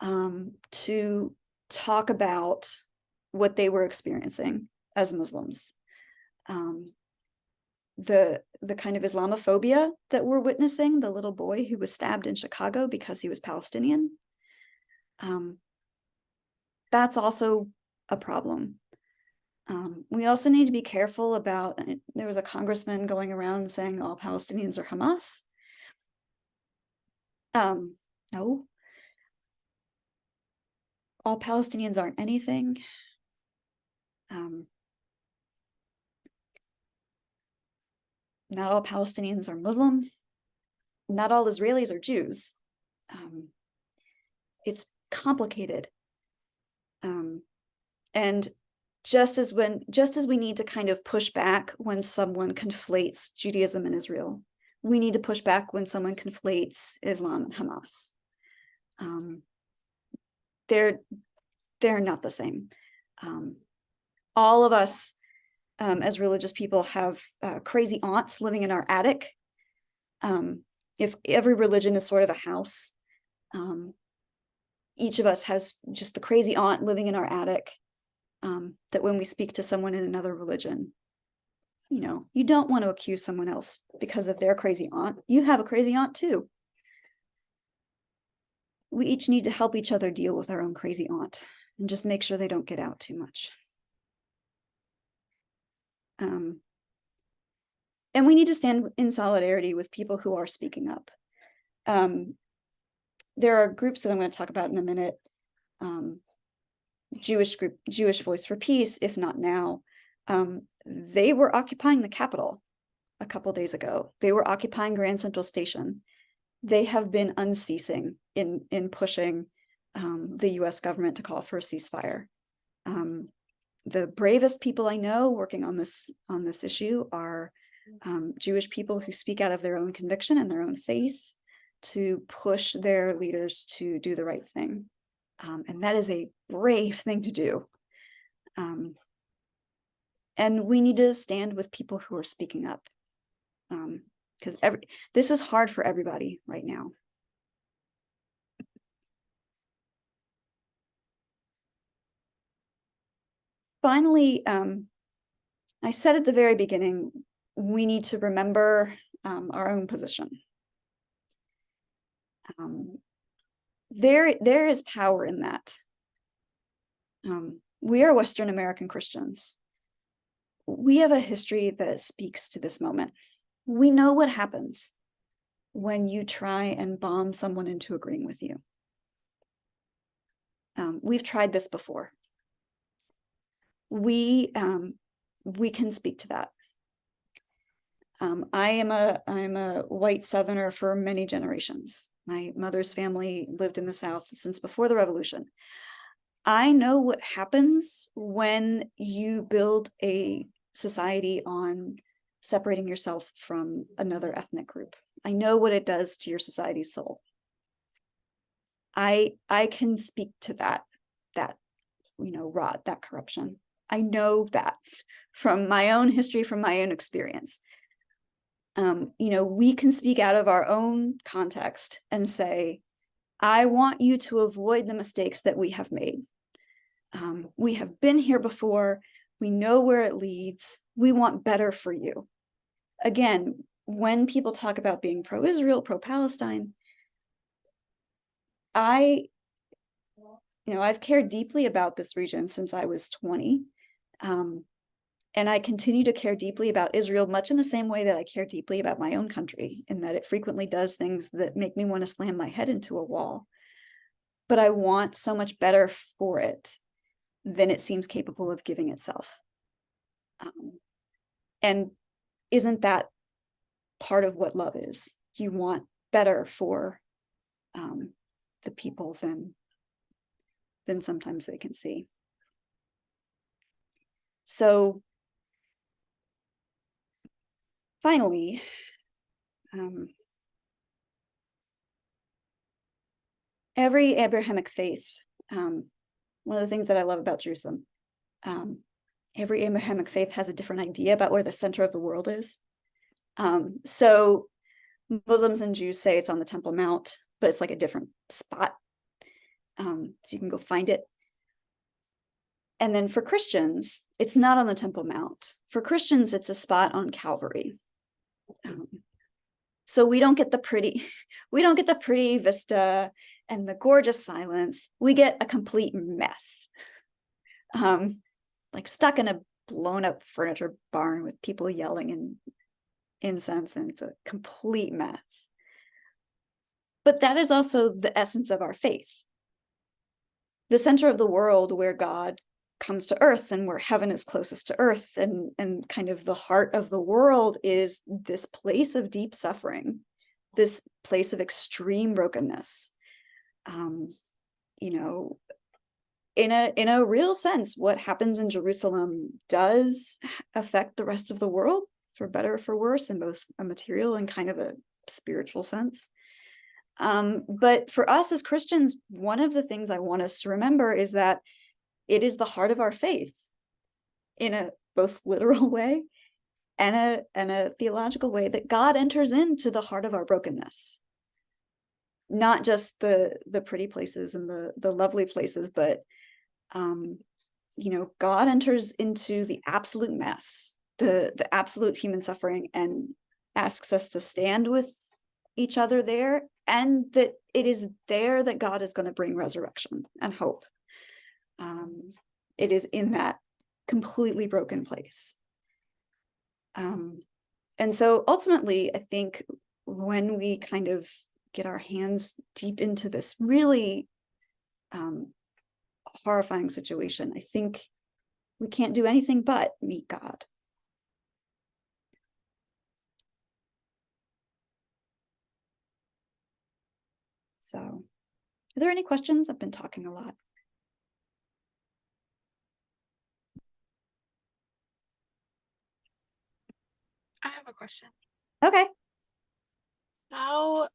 to talk about what they were experiencing as Muslims. The kind of Islamophobia that we're witnessing, the little boy who was stabbed in Chicago because he was Palestinian, that's also a problem. We also need to be careful about, there was a congressman going around saying all Palestinians are Hamas. No. All Palestinians aren't anything. Not all Palestinians are Muslim. Not all Israelis are Jews. It's complicated. And just as we need to kind of push back when someone conflates Judaism and Israel, we need to push back when someone conflates Islam and Hamas. They're not the same. All of us as religious people have crazy aunts living in our attic. If every religion is sort of a house, each of us has just the crazy aunt living in our attic, that when we speak to someone in another religion, you know, you don't want to accuse someone else because of their crazy aunt. You have a crazy aunt too. We each need to help each other deal with our own crazy aunt and just make sure they don't get out too much. And we need to stand in solidarity with people who are speaking up. There are groups that I'm going to talk about in a minute. Jewish group, Jewish Voice for Peace, if not now. They were occupying the Capitol a couple days ago. They were occupying Grand Central Station. They have been unceasing in pushing the US government to call for a ceasefire. The bravest people I know working on this issue are Jewish people who speak out of their own conviction and their own faith to push their leaders to do the right thing. And that is a brave thing to do. And we need to stand with people who are speaking up, because this is hard for everybody right now. Finally, I said at the very beginning, we need to remember our own position. There is power in that. We are Western American Christians. We have a history that speaks to this moment. We know what happens when you try and bomb someone into agreeing with you. We've tried this before. We can speak to that. I'm a white Southerner for many generations. My mother's family lived in the South since before the Revolution. I know what happens when you build a society on separating yourself from another ethnic group. I know what it does to your society's soul. I can speak to that rot, that corruption. I know that from my own history, from my own experience. We can speak out of our own context and say, I want you to avoid the mistakes that we have made. We have been here before. We know where it leads. We want better for you. Again, when people talk about being pro-Israel, pro-Palestine, I I've cared deeply about this region since I was 20. And I continue to care deeply about Israel, much in the same way that I care deeply about my own country, in that it frequently does things that make me want to slam my head into a wall. But I want so much better for it than it seems capable of giving itself. And isn't that part of what love is? You want better for the people than sometimes they can see. So finally, every Abrahamic faith, one of the things that I love about Jerusalem, every Abrahamic faith has a different idea about where the center of the world is. So Muslims and Jews say it's on the Temple Mount, but it's like a different spot. So you can go find it. And then for Christians, it's not on the Temple Mount. For Christians, it's a spot on Calvary. So we don't get the pretty vista and the gorgeous silence. We get a complete mess. Like stuck in a blown up furniture barn with people yelling and incense, and it's a complete mess. But that is also the essence of our faith. The center of the world, where God comes to earth and where heaven is closest to earth, and kind of the heart of the world, is this place of deep suffering, this place of extreme brokenness. In a real sense, what happens in Jerusalem does affect the rest of the world, for better or for worse, in both a material and kind of a spiritual sense. But for us as Christians, one of the things I want us to remember is that it is the heart of our faith, in a both literal way and a theological way, that God enters into the heart of our brokenness. Not just the pretty places and the lovely places, but God enters into the absolute mess, the absolute human suffering, and asks us to stand with each other there, and that it is there that God is going to bring resurrection and hope. It is in that completely broken place. And so ultimately, I think when we kind of get our hands deep into this really horrifying situation, I think we can't do anything but meet God. So, are there any questions? I've been talking a lot. I have a question. Okay. How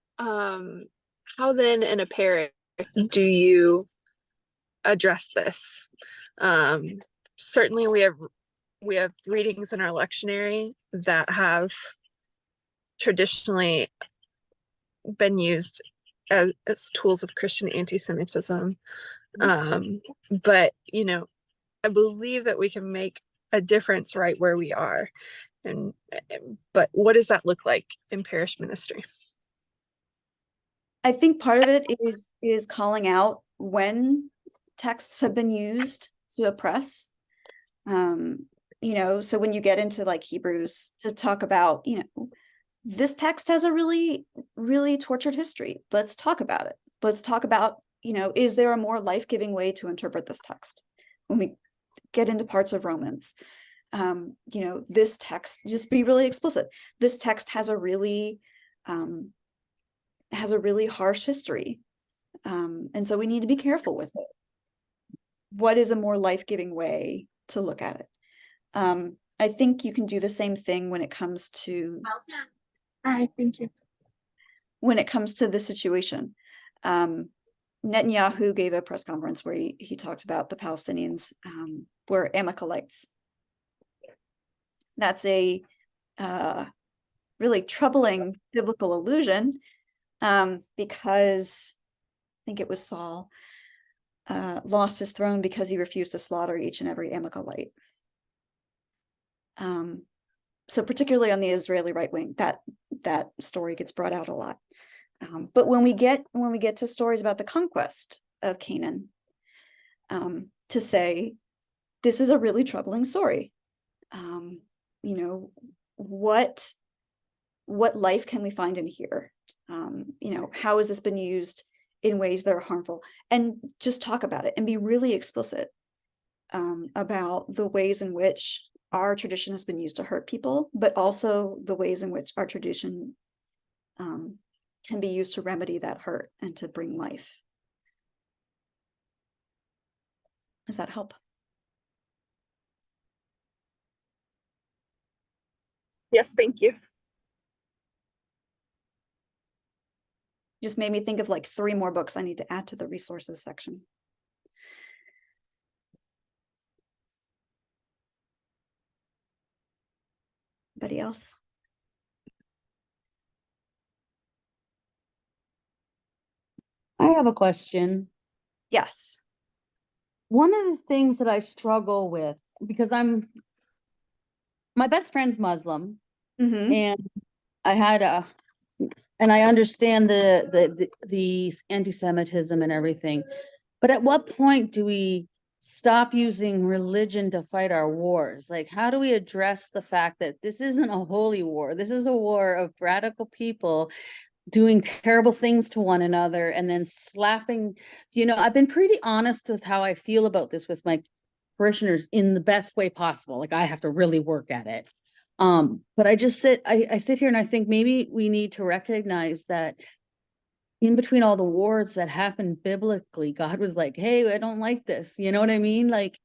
then in a parish do you address this? Certainly we have readings in our lectionary that have traditionally been used as tools of Christian anti-Semitism. But I believe that we can make a difference right where we are. But what does that look like in parish ministry? I think part of it is calling out when texts have been used to oppress. So when you get into like Hebrews, to talk about, this text has a really, really tortured history. Let's talk about it. Let's talk about, is there a more life-giving way to interpret this text? When we get into parts of Romans, this text, just be really explicit. This text has a really harsh history. And so we need to be careful with it. What is a more life-giving way to look at it? I think you can do the same thing when it comes to. All right, thank you. When it comes to the situation, Netanyahu gave a press conference where he talked about the Palestinians were Amalekites. That's a really troubling biblical allusion, because I think it was Saul lost his throne because he refused to slaughter each and every Amalekite. So particularly on the Israeli right wing, that story gets brought out a lot. But when we get to stories about the conquest of Canaan, to say, this is a really troubling story. You know, what life can we find in here? You know, how has this been used in ways that are harmful? And just talk about it and be really explicit about the ways in which our tradition has been used to hurt people, but also the ways in which our tradition can be used to remedy that hurt and to bring life. Does that help? Yes, thank you. Just made me think of like 3 more books I need to add to the resources section. Anybody else? I have a question. Yes. One of the things that I struggle with, because my best friend's Muslim, Mm-hmm. and I understand the anti-Semitism and everything, but at what point do we stop using religion to fight our wars? Like, how do we address the fact that this isn't a holy war? This is a war of radical people doing terrible things to one another and then slapping, I've been pretty honest with how I feel about this with my parishioners in the best way possible. Like, I have to really work at it. But I sit here and I think maybe we need to recognize that in between all the wars that happened biblically, God was like, hey, I don't like this. You know what I mean? Like,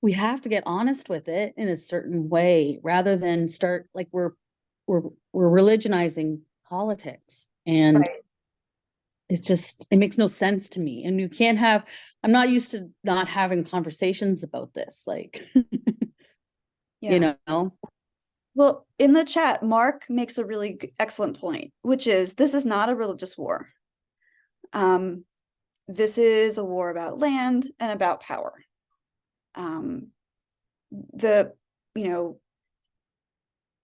we have to get honest with it in a certain way rather than start like we're religionizing politics. And Right. it makes no sense to me. And I'm not used to not having conversations about this. Like, Yeah. Well, in the chat, Mark makes a really excellent point, which is this is not a religious war. This is a war about land and about power.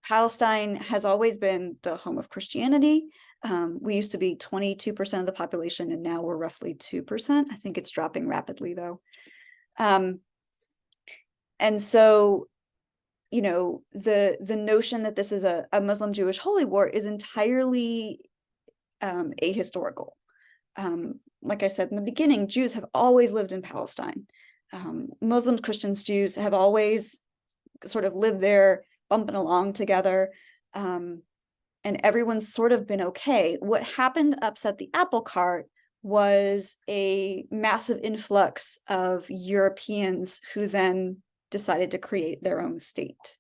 Palestine has always been the home of Christianity. We used to be 22% of the population, and now we're roughly 2%. I think it's dropping rapidly, though. And so, the notion that this is a Muslim-Jewish holy war is entirely ahistorical. Like I said in the beginning, Jews have always lived in Palestine. Muslims, Christians, Jews have always sort of lived there, bumping along together, and everyone's sort of been okay. What happened upset the apple cart was a massive influx of Europeans who then decided to create their own state,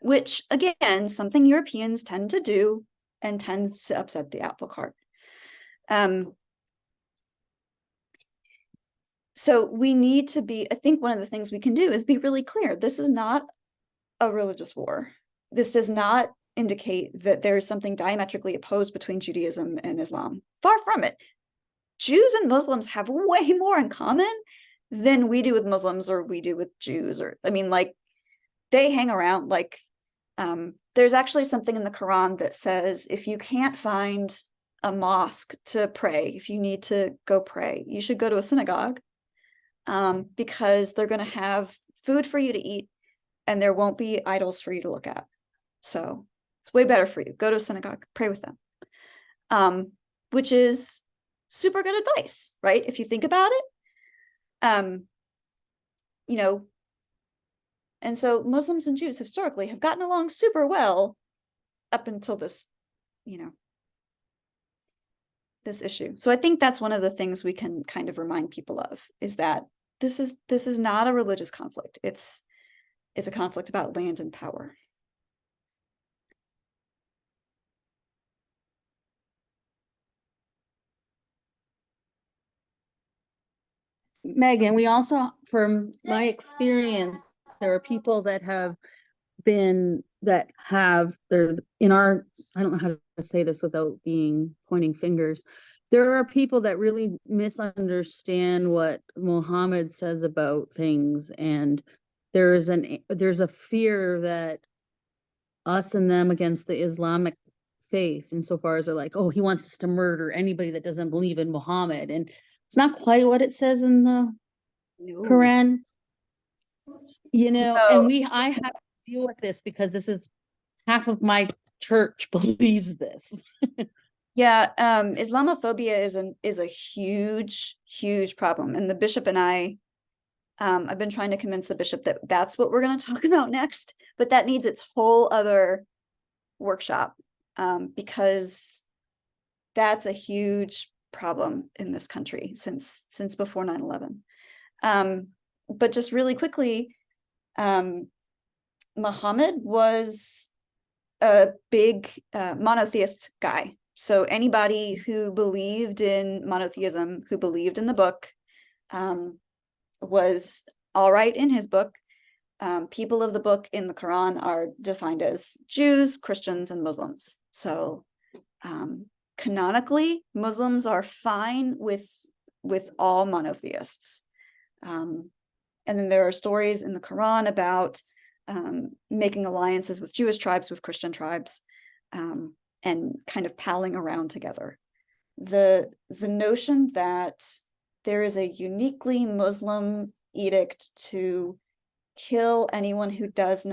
which, again, something Europeans tend to do and tends to upset the apple cart. So we need to be, I think one of the things we can do is be really clear. This is not a religious war. This does not indicate that there is something diametrically opposed between Judaism and Islam. Far from it. Jews and Muslims have way more in common than we do with Muslims or we do with Jews. They hang around. There's actually something in the Quran that says if you can't find a mosque to pray, if you need to go pray, you should go to a synagogue, because they're going to have food for you to eat and there won't be idols for you to look at. So it's way better for you. Go to a synagogue, pray with them, which is super good advice, right? If you think about it, and so Muslims and Jews historically have gotten along super well up until this, this issue. So I think that's one of the things we can kind of remind people of, is that this is not a religious conflict. It's a conflict about land and power. Megan, we also, from my experience, there are people that they're in our, I don't know how to say this without pointing fingers. There are people that really misunderstand what Muhammad says about things, and there's a fear that us and them against the Islamic faith, insofar as they're like, oh, he wants us to murder anybody that doesn't believe in Muhammad. And It's not quite what it says in the No. Quran, you know, No. and I have to deal with this because this is half of my church believes this. Yeah, Islamophobia is a huge problem, and the bishop and I've been trying to convince the bishop that that's what we're going to talk about next, but that needs its whole other workshop, because that's a huge problem in this country since before 9/11. But just really quickly, Muhammad was a big monotheist guy. So anybody who believed in monotheism, who believed in the book, was all right in his book. People of the book in the Quran are defined as Jews, Christians, and Muslims. So canonically, Muslims are fine with all monotheists. And then there are stories in the Quran about making alliances with Jewish tribes, with Christian tribes, and kind of palling around together. The notion that there is a uniquely Muslim edict to kill anyone who does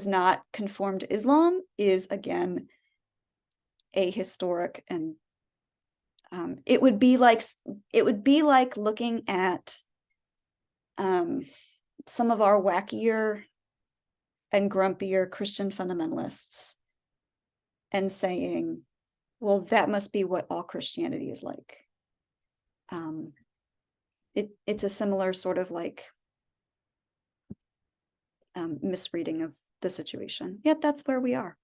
not conform to Islam is, again, a historic, and it would be like looking at some of our wackier and grumpier Christian fundamentalists and saying, well, that must be what all Christianity is like. It's a similar sort of like misreading of the situation. Yet that's where we are.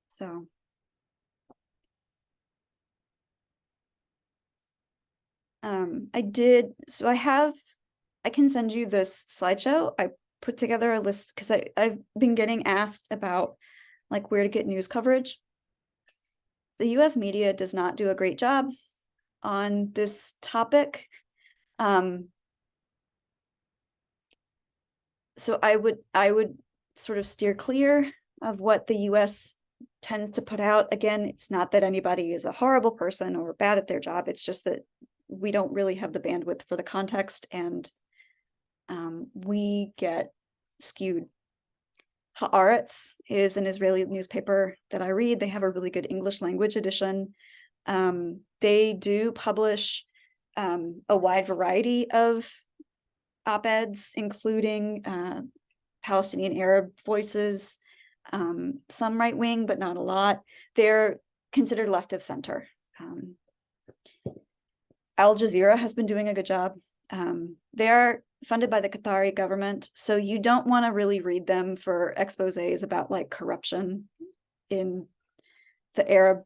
So I can send you this slideshow. I put together a list because I've been getting asked about like where to get news coverage. The US media does not do a great job on this topic. So I would sort of steer clear of what the US tends to put out. Again, it's not that anybody is a horrible person or bad at their job. It's just that we don't really have the bandwidth for the context, and we get skewed. Haaretz is an Israeli newspaper that I read. They have a really good English language edition. They do publish a wide variety of op-eds, including Palestinian Arab voices, some right-wing, but not a lot. They're considered left of center. Al Jazeera has been doing a good job. They are funded by the Qatari government, so you don't want to really read them for exposés about like corruption in the Arab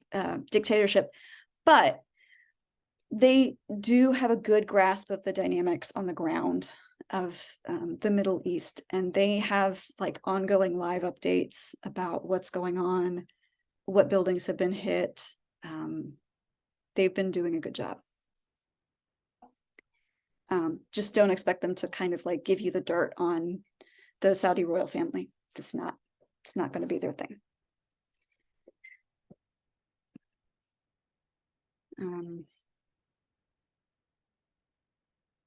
dictatorship, but they do have a good grasp of the dynamics on the ground of the Middle East, and they have like ongoing live updates about what's going on, what buildings have been hit. They've been doing a good job. Just don't expect them to kind of like give you the dirt on the Saudi royal family. It's not going to be their thing.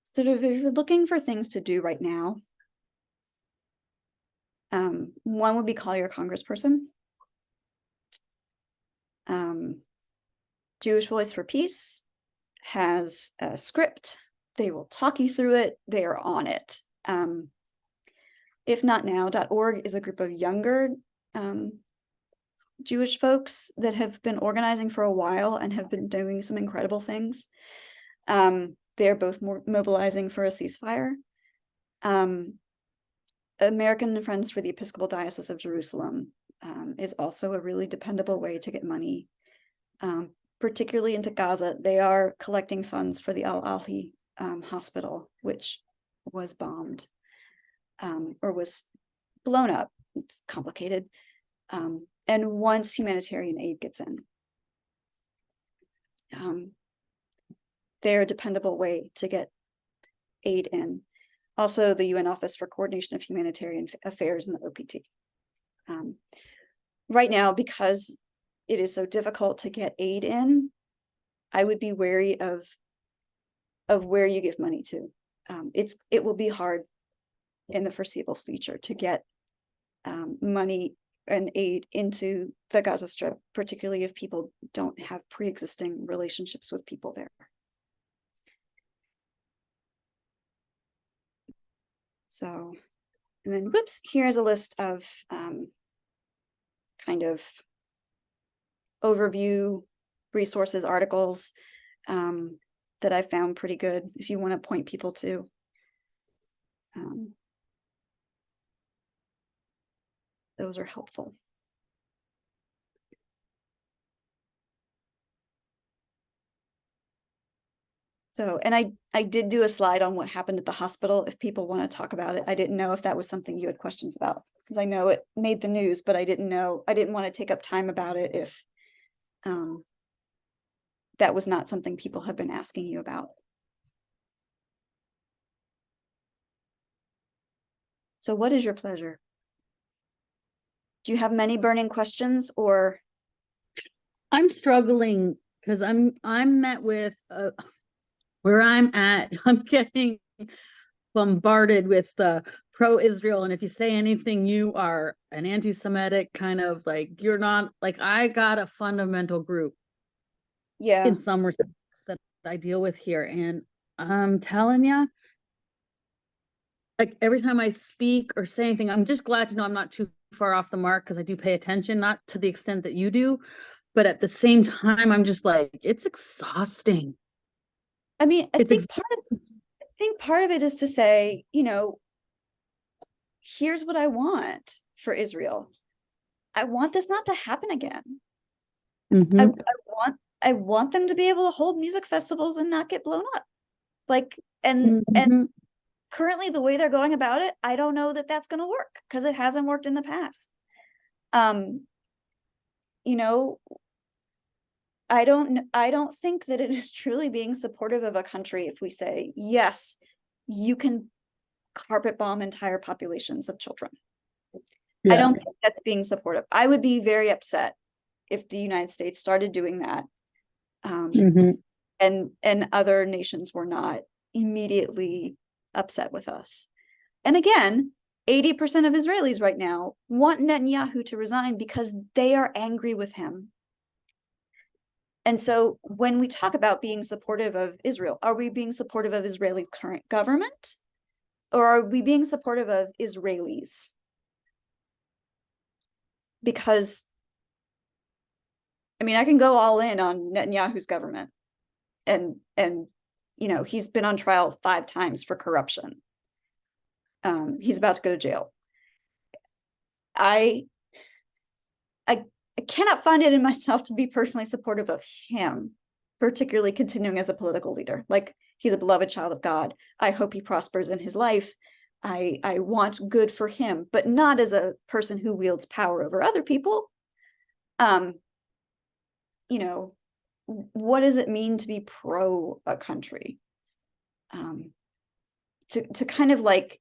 Sort of, if you're looking for things to do right now, one would be call your congressperson. Jewish Voice for Peace has a script. They will talk you through it. They are on it. If Not Now.org is a group of younger Jewish folks that have been organizing for a while and have been doing some incredible things. They're both mobilizing for a ceasefire. American Friends for the Episcopal Diocese of Jerusalem is also a really dependable way to get money, particularly into Gaza. They are collecting funds for the Al-Ahli hospital, which was bombed or was blown up. It's complicated. And once humanitarian aid gets in, they're a dependable way to get aid in. Also, the UN Office for Coordination of Humanitarian Affairs and the OPT. right now, because it is so difficult to get aid in, I would be wary of where you give money to. It will be hard in the foreseeable future to get money and aid into the Gaza Strip, particularly if people don't have pre-existing relationships with people there. So, and then whoops, here's a list of kind of overview resources, articles that I found pretty good if you want to point people to. Those are helpful. So, and I did do a slide on what happened at the hospital if people want to talk about it. I didn't know if that was something you had questions about, because I know it made the news, but I didn't want to take up time about it if that was not something people have been asking you about. So what is your pleasure? Do you have many burning questions, or? I'm struggling because I'm met with where I'm at, I'm getting bombarded with the pro-Israel, and if you say anything, you are an anti-Semitic kind of like, you're not, like, I got a fundamental group in some respects that I deal with here, and I'm telling you, like, every time I speak or say anything, I'm just glad to know I'm not too far off the mark, because I do pay attention, not to the extent that you do, but at the same time, I'm just like, it's exhausting. I mean, I think part of it is to say, you know, here's what I want for Israel. I want this not to happen again. Mm-hmm. I want them to be able to hold music festivals and not get blown up. Like, and currently the way they're going about it, I don't know that that's going to work, because it hasn't worked in the past. You know, I don't think that it is truly being supportive of a country if we say, yes, you can carpet bomb entire populations of children. Yeah. I don't think that's being supportive. I would be very upset if the United States started doing that, and other nations were not immediately upset with us. And again, 80% of Israelis right now want Netanyahu to resign because they are angry with him. And so when we talk about being supportive of Israel, are we being supportive of Israeli current government, or are we being supportive of Israelis? Because, I mean, I can go all in on Netanyahu's government, and you know, he's been on trial 5 times for corruption. He's about to go to jail. I cannot find it in myself to be personally supportive of him, particularly continuing as a political leader. Like, he's a beloved child of God. I hope he prospers in his life. I want good for him, but not as a person who wields power over other people. You know, what does it mean to be pro a country? To kind of like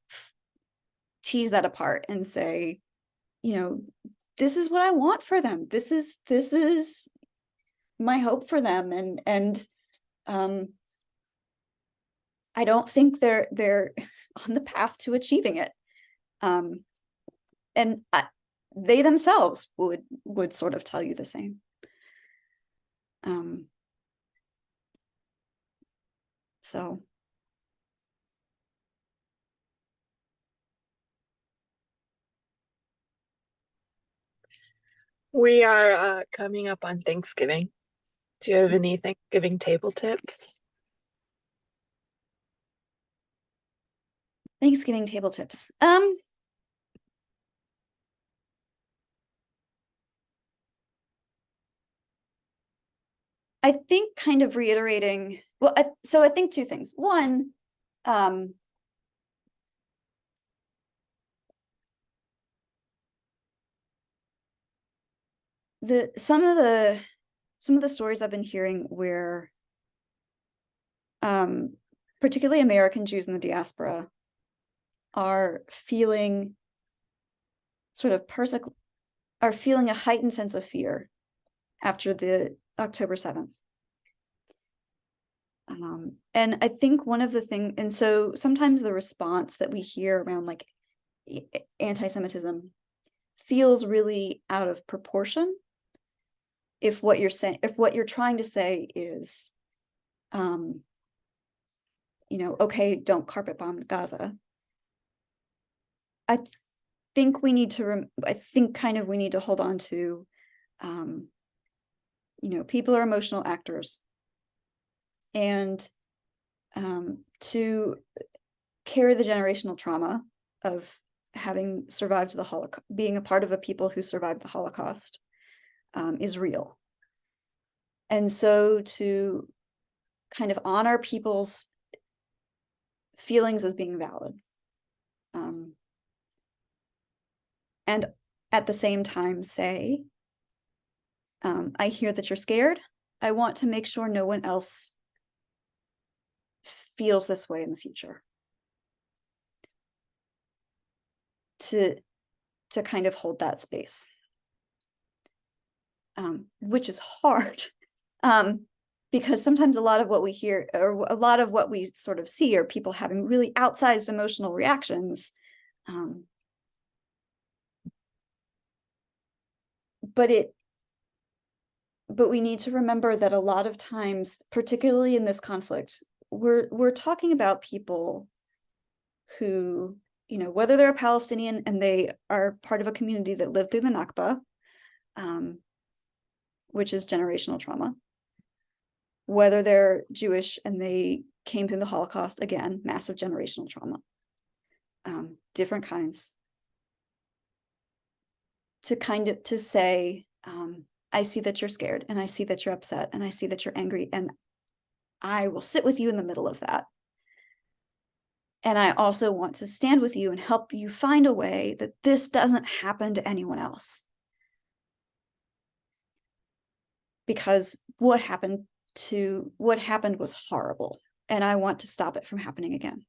tease that apart and say, you know, this is what I want for them. This is my hope for them, and I don't think they're on the path to achieving it. And they themselves would sort of tell you the same. So. We are coming up on Thanksgiving. Do you have any Thanksgiving table tips? Thanksgiving table tips. I think kind of reiterating, well, so I think 2 things. One, some of the stories I've been hearing where particularly American Jews in the diaspora are feeling sort of are feeling a heightened sense of fear after the October 7th. And I think one of the things, and so sometimes the response that we hear around like anti-Semitism feels really out of proportion if what you're saying, if what you're trying to say is, okay, don't carpet bomb Gaza. I think we need to, we need to hold on to, people are emotional actors. And to carry the generational trauma of having survived the Holocaust, being a part of a people who survived the Holocaust, is real. And so to kind of honor people's feelings as being valid. And at the same time say, I hear that you're scared. I want to make sure no one else feels this way in the future. To kind of hold that space, which is hard, because sometimes a lot of what we hear, or a lot of what we sort of see, are people having really outsized emotional reactions. But we need to remember that a lot of times, particularly in this conflict, we're talking about people who, whether they're a Palestinian and they are part of a community that lived through the Nakba, which is generational trauma, whether they're Jewish and they came through the Holocaust, again, massive generational trauma, different kinds, to say, I see that you're scared, and I see that you're upset, and I see that you're angry, and I will sit with you in the middle of that. And I also want to stand with you and help you find a way that this doesn't happen to anyone else. Because what happened was horrible, and I want to stop it from happening again.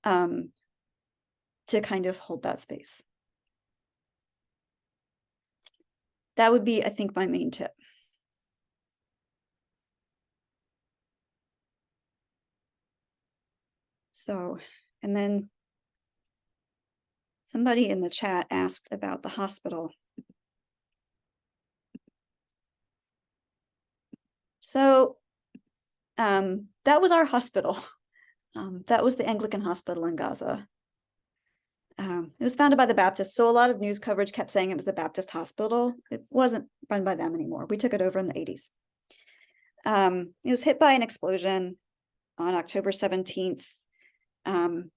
To kind of hold that space. That would be, I think, my main tip. So, and then somebody in the chat asked about the hospital. So, that was our hospital. That was the Anglican hospital in Gaza. It was founded by the Baptists, so a lot of news coverage kept saying it was the Baptist hospital. It wasn't run by them anymore. We took it over in the 80s. It was hit by an explosion on October 17th. And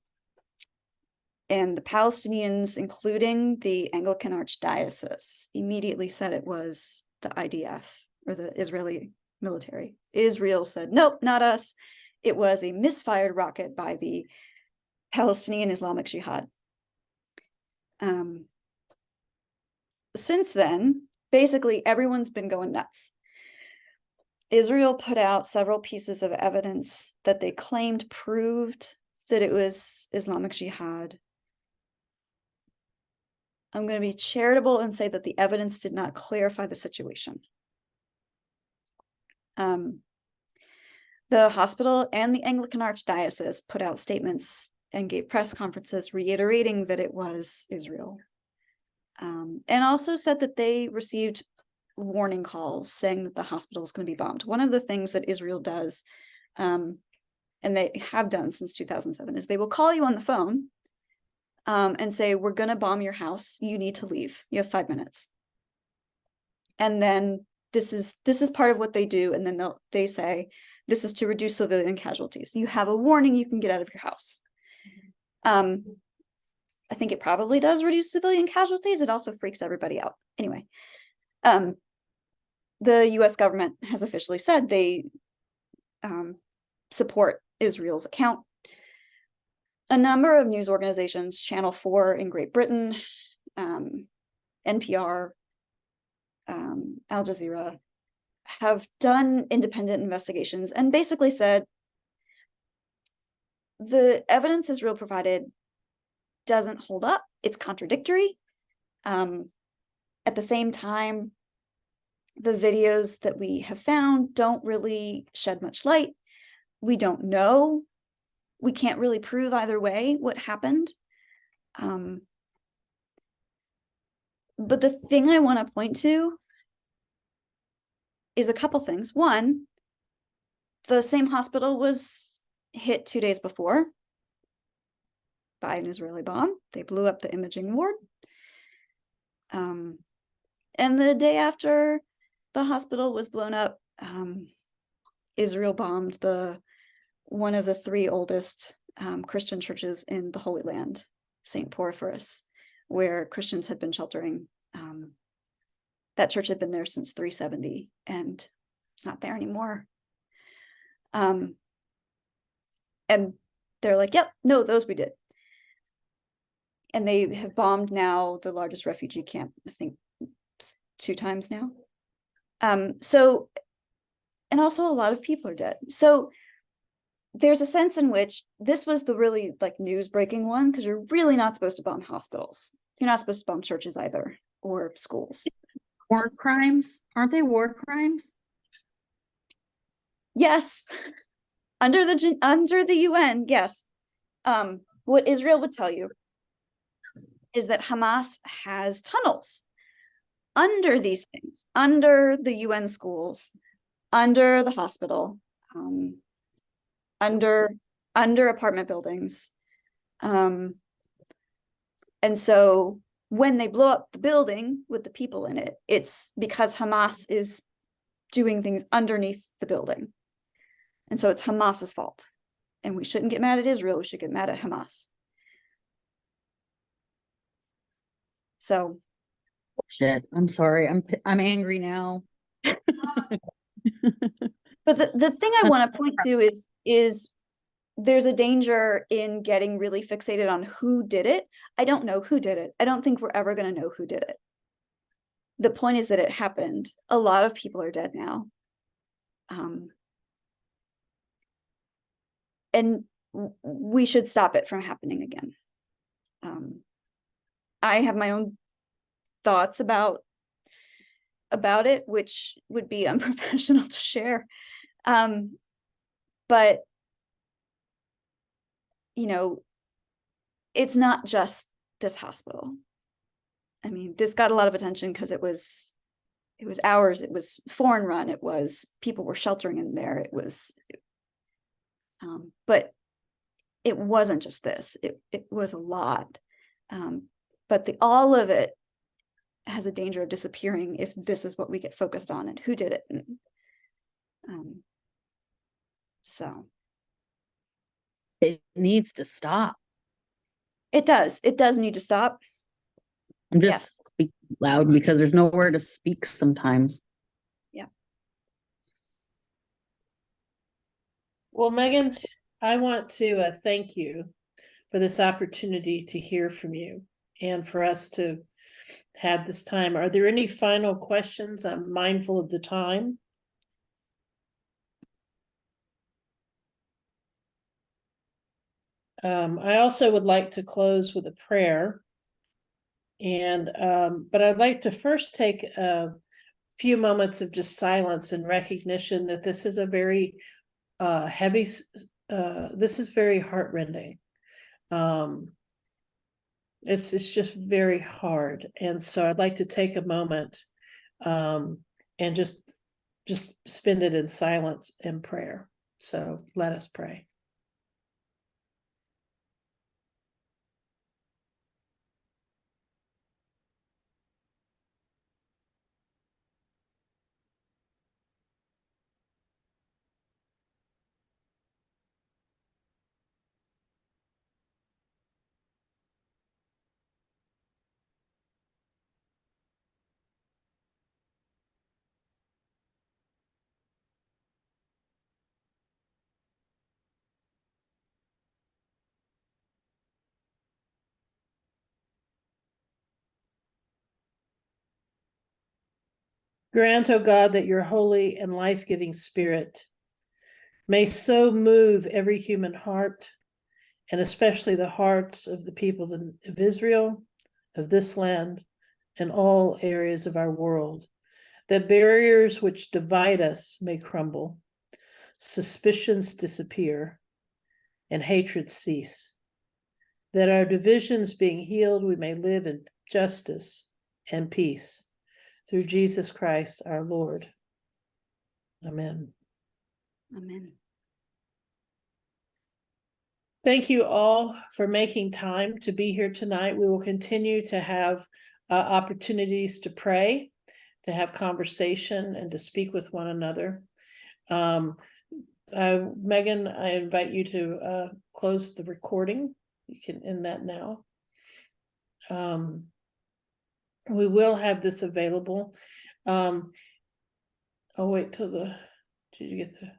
the Palestinians, including the Anglican Archdiocese, immediately said it was the IDF, or the Israeli military. Israel said, nope, not us. It was a misfired rocket by the Palestinian Islamic Jihad. Since then, basically everyone's been going nuts. Israel put out several pieces of evidence that they claimed proved that it was Islamic Jihad. I'm going to be charitable and say that the evidence did not clarify the situation. The hospital and the Anglican Archdiocese put out statements and gave press conferences reiterating that it was Israel. And also said that they received warning calls saying that the hospital is going to be bombed. One of the things that Israel does, and they have done since 2007, is they will call you on the phone and say, we're going to bomb your house. You need to leave. You have 5 minutes. And then this is part of what they do. And then they say, this is to reduce civilian casualties. You have a warning, you can get out of your house. I think it probably does reduce civilian casualties. It also freaks everybody out. Anyway, the US government has officially said they support Israel's account. A number of news organizations, Channel 4 in Great Britain, NPR, Al Jazeera, have done independent investigations and basically said the evidence Israel provided doesn't hold up. It's contradictory. At the same time, the videos that we have found don't really shed much light. We don't know. We can't really prove either way what happened. But the thing I want to point to is a couple things. One, the same hospital was hit 2 days before by an Israeli bomb. They blew up the imaging ward. And the day after the hospital was blown up, Israel bombed one of the 3 oldest Christian churches in the Holy Land, St. Porphyrius, where Christians had been sheltering. That church had been there since 370, and it's not there anymore. And they're like, yep, no, those we did. And they have bombed now the largest refugee camp, I think 2 times now. So, and also a lot of people are dead. So there's a sense in which this was the really like news breaking one, because you're really not supposed to bomb hospitals. You're not supposed to bomb churches either, or schools. War crimes? Aren't they war crimes? Yes, under the UN, yes. What Israel would tell you is that Hamas has tunnels under these things, under the UN schools, under the hospital, under apartment buildings. And so when they blow up the building with the people in it, it's because Hamas is doing things underneath the building. And so it's Hamas's fault. And we shouldn't get mad at Israel, we should get mad at Hamas. So Shit, I'm sorry. I'm angry now. but the thing I want to point to is there's a danger in getting really fixated on who did it. I don't know who did it. I don't think we're ever going to know who did it. The point is that it happened. A lot of people are dead now. And we should stop it from happening again. I have my own thoughts about it, which would be unprofessional to share. But you know, it's not just this hospital. I mean, this got a lot of attention because it was ours, it was foreign run, it was people were sheltering in there, it was but it wasn't just this, it was a lot. But all of it has a danger of disappearing if this is what we get focused on and who did it. So It needs to stop. it does need to stop. I'm just Yes. speaking loud because there's nowhere to speak sometimes. Well, Megan, I want to thank you for this opportunity to hear from you and for us to have this time. Are there any final questions? I'm mindful of the time. I also would like to close with a prayer. And but I'd like to first take a few moments of just silence and recognition that this is a very heavy, this is very heartrending. It's just very hard. And so I'd like to take a moment and just spend it in silence and prayer. So let us pray. Grant, O God, that your holy and life-giving spirit may so move every human heart, and especially the hearts of the people of Israel, of this land, in all areas of our world, that barriers which divide us may crumble, suspicions disappear, and hatred cease, that our divisions being healed, we may live in justice and peace, through Jesus Christ our Lord. Amen. Amen. Thank you all for making time to be here tonight. We will continue to have opportunities to pray, to have conversation, and to speak with one another. Megan, I invite you to close the recording. You can end that now. We will have this available. I'll wait till did you get the?